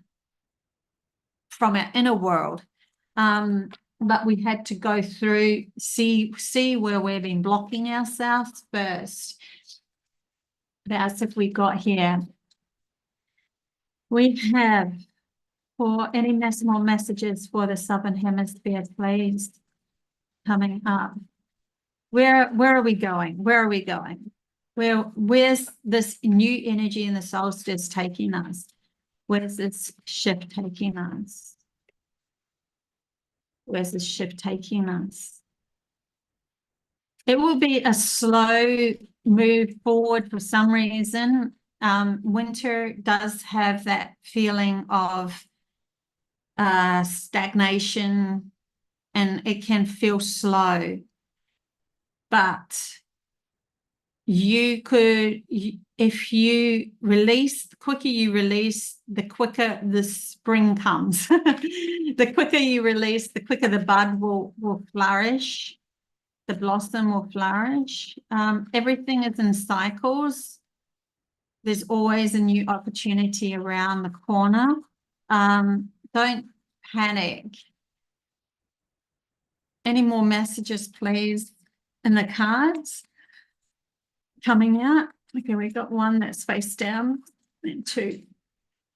from our inner world. But we had to go through, see where we've been blocking ourselves first. That's if we got here. We have, for any more messages for the Southern Hemisphere, please, coming up. Where are we going? Where are we going? Where's this new energy in the solstice taking us? Where's this shift taking us? Where's this shift taking us? It will be a slow move forward for some reason. Winter does have that feeling of stagnation, and it can feel slow. But you could, if you release, the quicker you release, the quicker the spring comes. The quicker you release, the quicker the bud will flourish, the blossom will flourish. Everything is in cycles. There's always a new opportunity around the corner. Don't panic. Any more messages, please, in the cards coming out? Okay, we got one that's face down and two.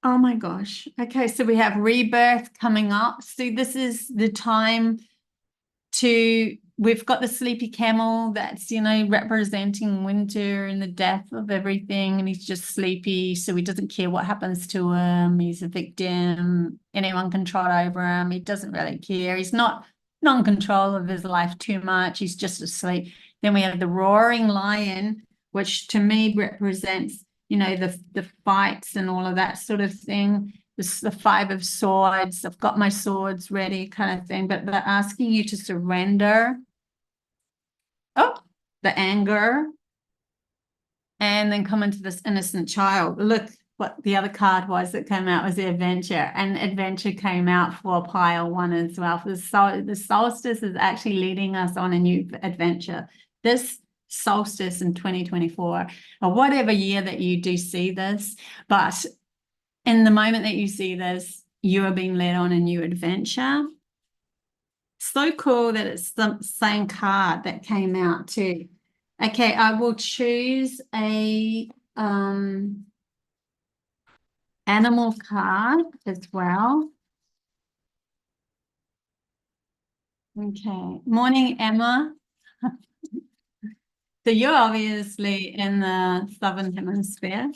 Oh my gosh. Okay, so we have rebirth coming up. So this is the time we've got the sleepy camel that's, representing winter and the death of everything. And he's just sleepy. So he doesn't care what happens to him. He's a victim. Anyone can trot over him. He doesn't really care. He's not in control of his life too much. He's just asleep. Then we have the roaring lion, which to me represents, the fights and all of that sort of thing. This is the Five of Swords. I've got my swords ready kind of thing, but they're asking you to surrender. Oh, the anger. And then come into this innocent child. Look what the other card was that came out was the adventure. And adventure came out for pile one as well. The solstice is actually leading us on a new adventure. This solstice in 2024, or whatever year that you do see this, but in the moment that you see this, you are being led on a new adventure. So cool that it's the same card that came out too. Okay, I will choose a animal card as well. Okay, morning, Emma. So you're obviously in the Southern Hemisphere,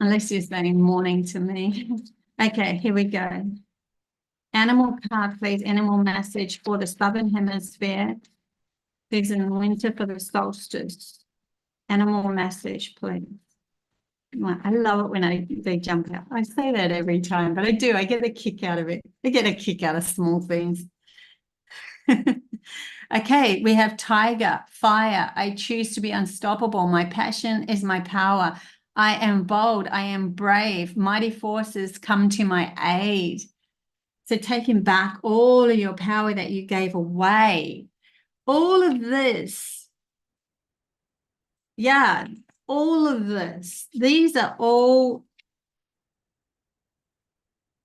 unless you're saying morning to me. Okay, here we go. Animal card, please. Animal message for the Southern Hemisphere. There's in winter for the solstice. Animal message, please. I love it when they jump out. I say that every time, but I do. I get a kick out of it. I get a kick out of small things. Okay, we have tiger, fire. I choose to be unstoppable. My passion is my power. I am bold. I am brave. Mighty forces come to my aid. So taking back all of your power that you gave away. All of this. Yeah, all of this. These are all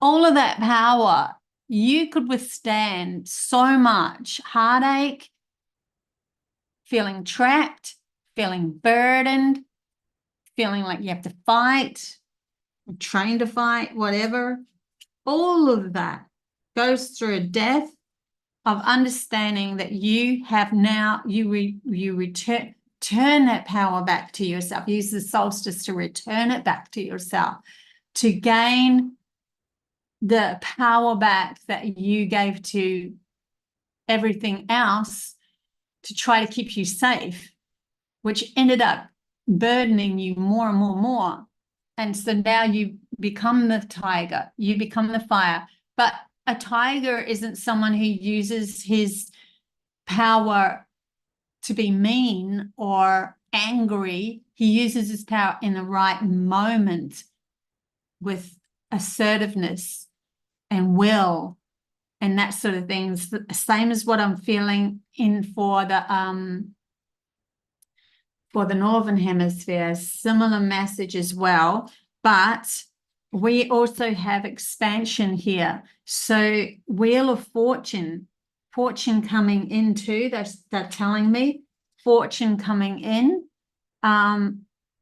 of that power. You could withstand so much heartache, feeling trapped, feeling burdened, feeling like you have to fight, train to fight, whatever, all of that goes through a death of understanding that you have now, you return that power back to yourself. Use the solstice to return it back to yourself, to gain the power back that you gave to everything else to try to keep you safe, which ended up burdening you more and more and more. And so now you become the tiger, you become the fire. But a tiger isn't someone who uses his power to be mean or angry. He uses his power in the right moment with assertiveness and will and that sort of things. The same as what I'm feeling in for the Northern Hemisphere, similar message as well, but we also have expansion here. So Wheel of Fortune coming in too, they're telling me, fortune coming in,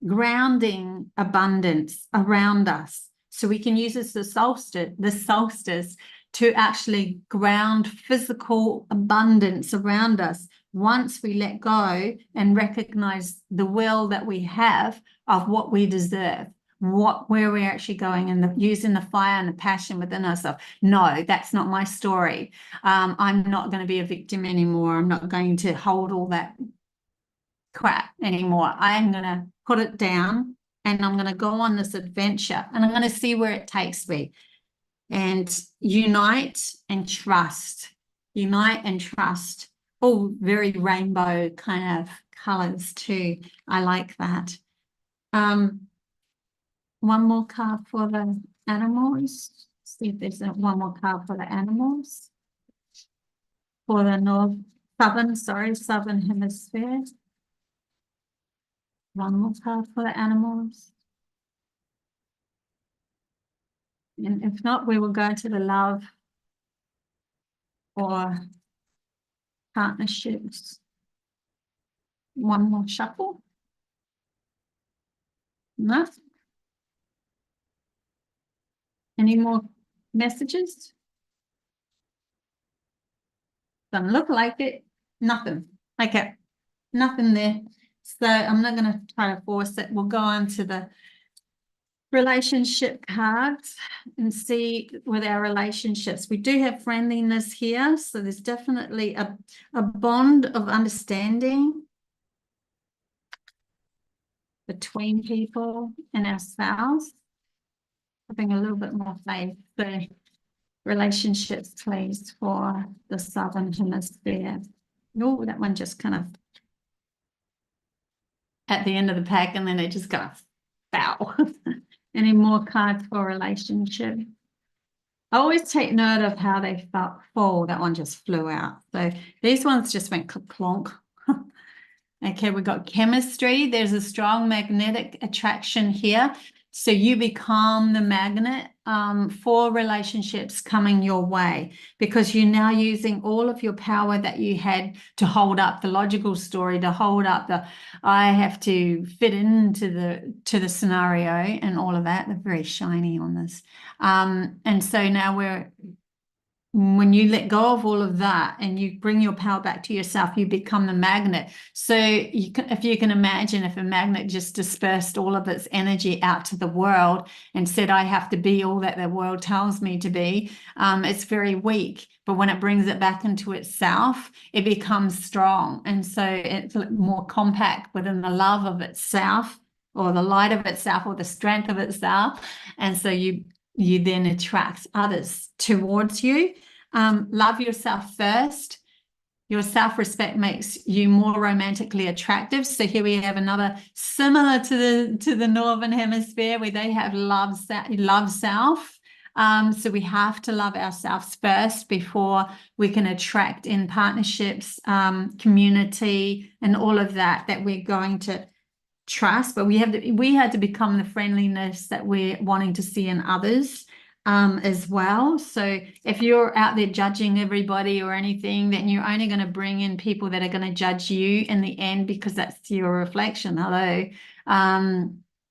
grounding abundance around us. So we can use this the solstice to actually ground physical abundance around us once we let go and recognize the will that we have of what we deserve, where we're actually going, and using the fire and the passion within ourselves. No, that's not my story. I'm not going to be a victim anymore. I'm not going to hold all that crap anymore. I'm going to put it down and I'm going to go on this adventure and I'm going to see where it takes me. And unite and trust. Unite and trust. All very rainbow kind of colors too. I like that. One more card for the animals. See if there's one more card for the animals. For the southern hemisphere. One more card for the animals. And if not, we will go to the love or partnerships. One more shuffle. No. Any more messages? Doesn't look like it. Nothing. Okay. Nothing there. So I'm not going to try to force it. We'll go on to the relationship cards and see with our relationships. We do have friendliness here. So there's definitely a bond of understanding between people and our spouse. Having a little bit more faith. So relationships, please, for the southern hemisphere. Oh, that one just kind of at the end of the pack, and then it just kind of foul. Any more cards for relationship? I always take note of how they fall. That one just flew out. So these ones just went clonk. Okay, we've got chemistry. There's a strong magnetic attraction here. So you become the magnet for relationships coming your way, because you're now using all of your power that you had to hold up the logical story, to hold up the I have to fit into the scenario and all of that. They're very shiny on this. And so now when you let go of all of that and you bring your power back to yourself, you become the magnet. So if you can imagine, if a magnet just dispersed all of its energy out to the world and said, I have to be all that the world tells me to be, it's very weak. But when it brings it back into itself, it becomes strong. And so it's more compact within the love of itself, or the light of itself, or the strength of itself. And so you then attract others towards you. Love yourself first. Your self-respect makes you more romantically attractive. So here we have another similar to the Northern Hemisphere, where they have love self. So we have to love ourselves first before we can attract in partnerships, community, and all of that we're going to trust. But we had to become the friendliness that we're wanting to see in others. as well. So if you're out there judging everybody or anything, then you're only going to bring in people that are going to judge you in the end, because that's your reflection. Hello.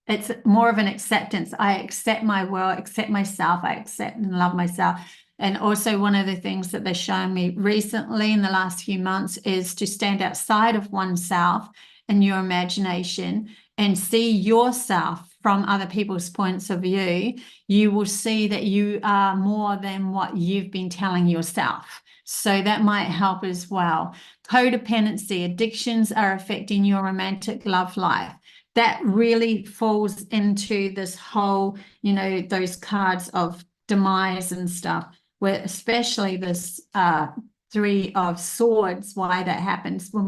It's more of an acceptance. I accept my world, accept myself, I accept and love myself. And also, one of the things that they've shown me recently in the last few months is to stand outside of oneself in your imagination and see yourself from other people's points of view. You will see that you are more than what you've been telling yourself. So that might help as well. Codependency, addictions are affecting your romantic love life. That really falls into this whole, those cards of demise and stuff, where especially this Three of Swords, why that happens when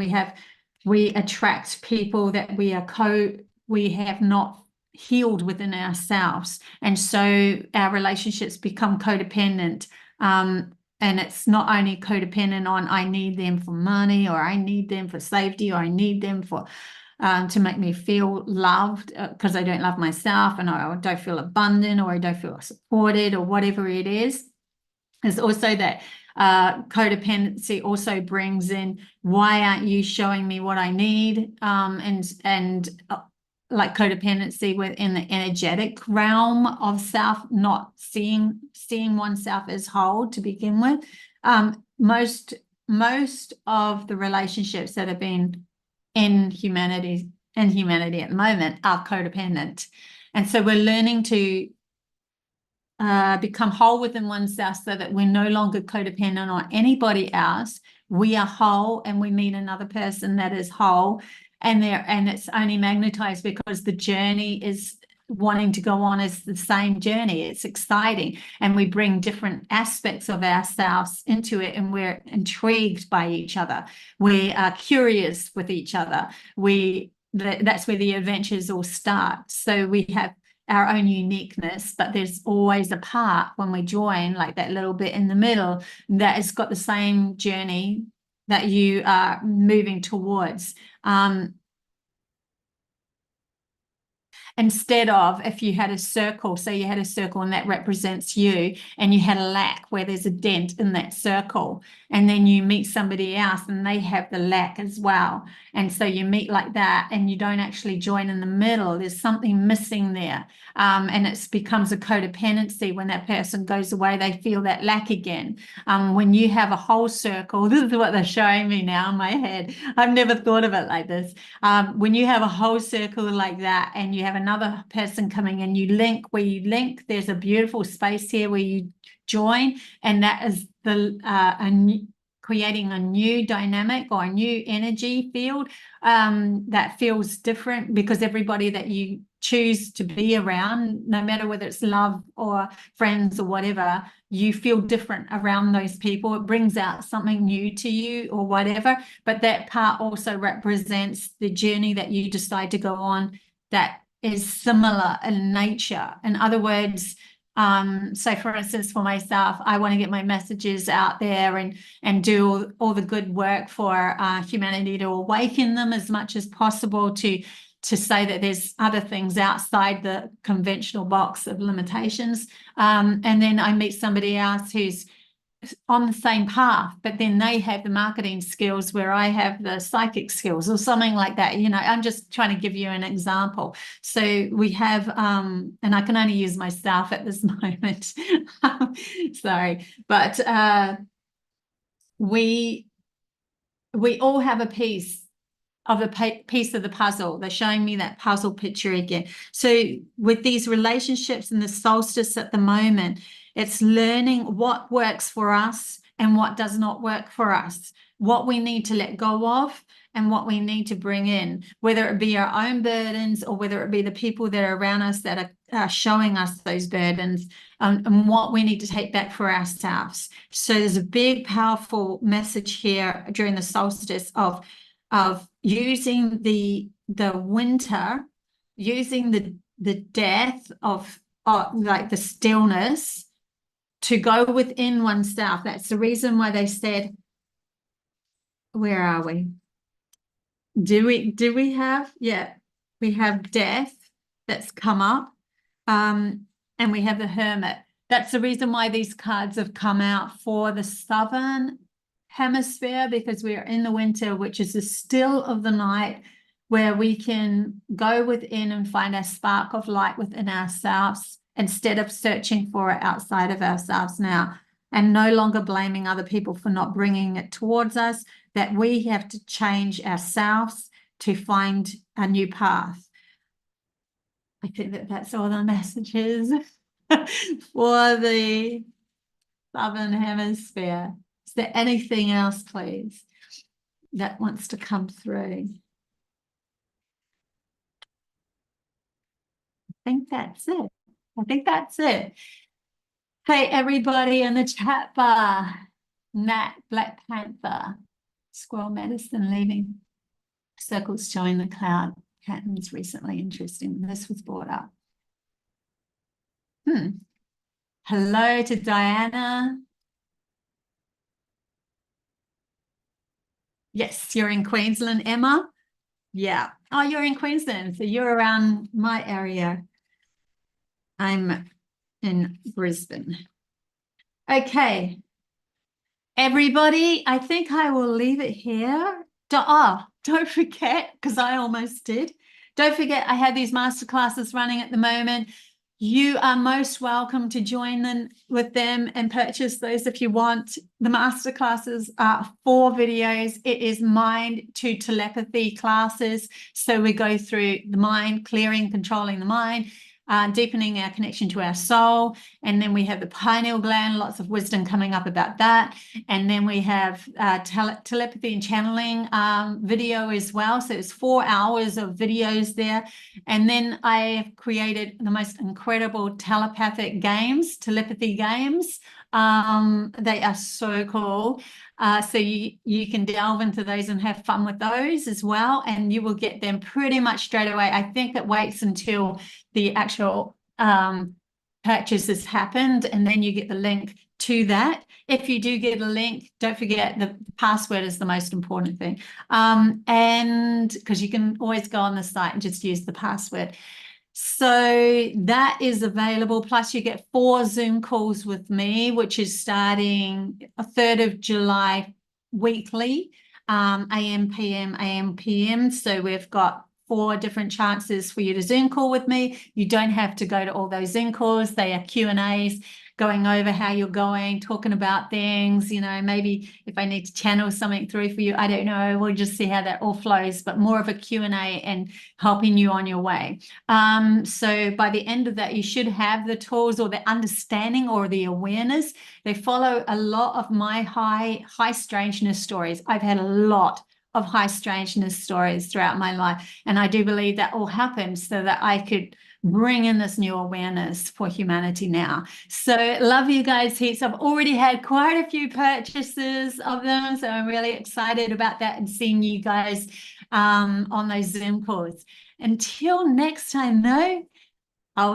we attract people that we have not healed within ourselves, and so our relationships become codependent. And it's not only codependent on I need them for money, or I need them for safety, or I need them for to make me feel loved, because I don't love myself, and I don't feel abundant, or I don't feel supported, or whatever it is. There's also that codependency also brings in, why aren't you showing me what I need? And like Codependency within the energetic realm of self, not seeing oneself as whole to begin with. Most of the relationships that have been in humanity at the moment are codependent, and so we're learning to become whole within oneself, so that we're no longer codependent on anybody else. We are whole, and we meet another person that is whole, and it's only magnetized because the journey is wanting to go on as the same journey. It's exciting, and we bring different aspects of ourselves into it, and we're intrigued by each other. We are curious with each other. That's where the adventures all start. So we have our own uniqueness, but there's always a part when we join, like that little bit in the middle, that has got the same journey that you are moving towards. Instead of, if you had a circle, say you had a circle and that represents you, and you had a lack where there's a dent in that circle, and then you meet somebody else and they have the lack as well, and so you meet like that, and you don't actually join in the middle. There's something missing there, and it becomes a codependency. When that person goes away, they feel that lack again. When you have a whole circle, this is what they're showing me now in my head. I've never thought of it like this. When you have a whole circle like that, and you have another person coming in, you link. Where you link, there's a beautiful space here where you join, and that is creating a new dynamic or a new energy field that feels different, because everybody that you choose to be around, no matter whether it's love or friends or whatever, you feel different around those people. It brings out something new to you or whatever, but that part also represents the journey that you decide to go on that is similar in nature. In other words, so for instance, for myself, I want to get my messages out there and do all the good work for humanity, to awaken them as much as possible, to say that there's other things outside the conventional box of limitations. And then I meet somebody else who's on the same path, but then they have the marketing skills where I have the psychic skills, or something like that. I'm just trying to give you an example. So we have, and I can only use myself at this moment. Sorry, but we all have a piece of the puzzle. They're showing me that puzzle picture again. So with these relationships and the solstice at the moment, it's learning what works for us and what does not work for us, what we need to let go of and what we need to bring in, whether it be our own burdens or whether it be the people that are around us that are showing us those burdens, and what we need to take back for ourselves. So there's a big, powerful message here during the solstice of using the winter, using the death of like the stillness, to go within oneself. That's the reason why they said, where are we? Do we have, yeah, we have death that's come up, and we have the hermit. That's the reason why these cards have come out for the southern hemisphere, because we are in the winter, which is the still of the night, where we can go within and find a spark of light within ourselves instead of searching for it outside of ourselves now, and no longer blaming other people for not bringing it towards us, that we have to change ourselves to find a new path. I think that that's all the messages for the southern hemisphere. Is there anything else, please, that wants to come through? I think that's it. I think that's it. Hey, everybody in the chat bar. Nat, Black Panther, Squirrel Medicine, leaving circles showing the cloud patterns recently. Interesting. This was brought up. Hello to Diana. Yes, you're in Queensland, Emma. Yeah. Oh, you're in Queensland. So you're around my area. I'm in Brisbane. Okay. Everybody, I think I will leave it here. Don't forget, because I almost did. Don't forget, I have these masterclasses running at the moment. You are most welcome to join them with them and purchase those if you want. The masterclasses are 4 videos. It is mind to telepathy classes. So we go through the mind, clearing, controlling the mind, deepening our connection to our soul. And then we have the pineal gland, lots of wisdom coming up about that. And then we have telepathy and channeling video as well. So it's 4 hours of videos there. And then I created the most incredible telepathy games. They are so cool. So you can delve into those and have fun with those as well. And you will get them pretty much straight away. I think it waits until the actual purchase has happened, and then you get the link to that. If you do get a link, don't forget the password is the most important thing. And because you can always go on the site and just use the password. So that is available. Plus you get 4 Zoom calls with me, which is starting 3rd of July weekly, AM, PM. So we've got 4 different chances for you to Zoom call with me. You don't have to go to all those Zoom calls. They are Q&As, going over how you're going, talking about things, you know, maybe if I need to channel something through for you, I don't know, we'll just see how that all flows, but more of a Q&A and helping you on your way. So by the end of that, you should have the tools or the understanding or the awareness. They follow a lot of my high strangeness stories. I've had a lot of high strangeness stories throughout my life, and I do believe that all happened so that I could bring in this new awareness for humanity now. So love you guys heaps. I've already had quite a few purchases of them, so I'm really excited about that and seeing you guys on those Zoom calls. Until next time though,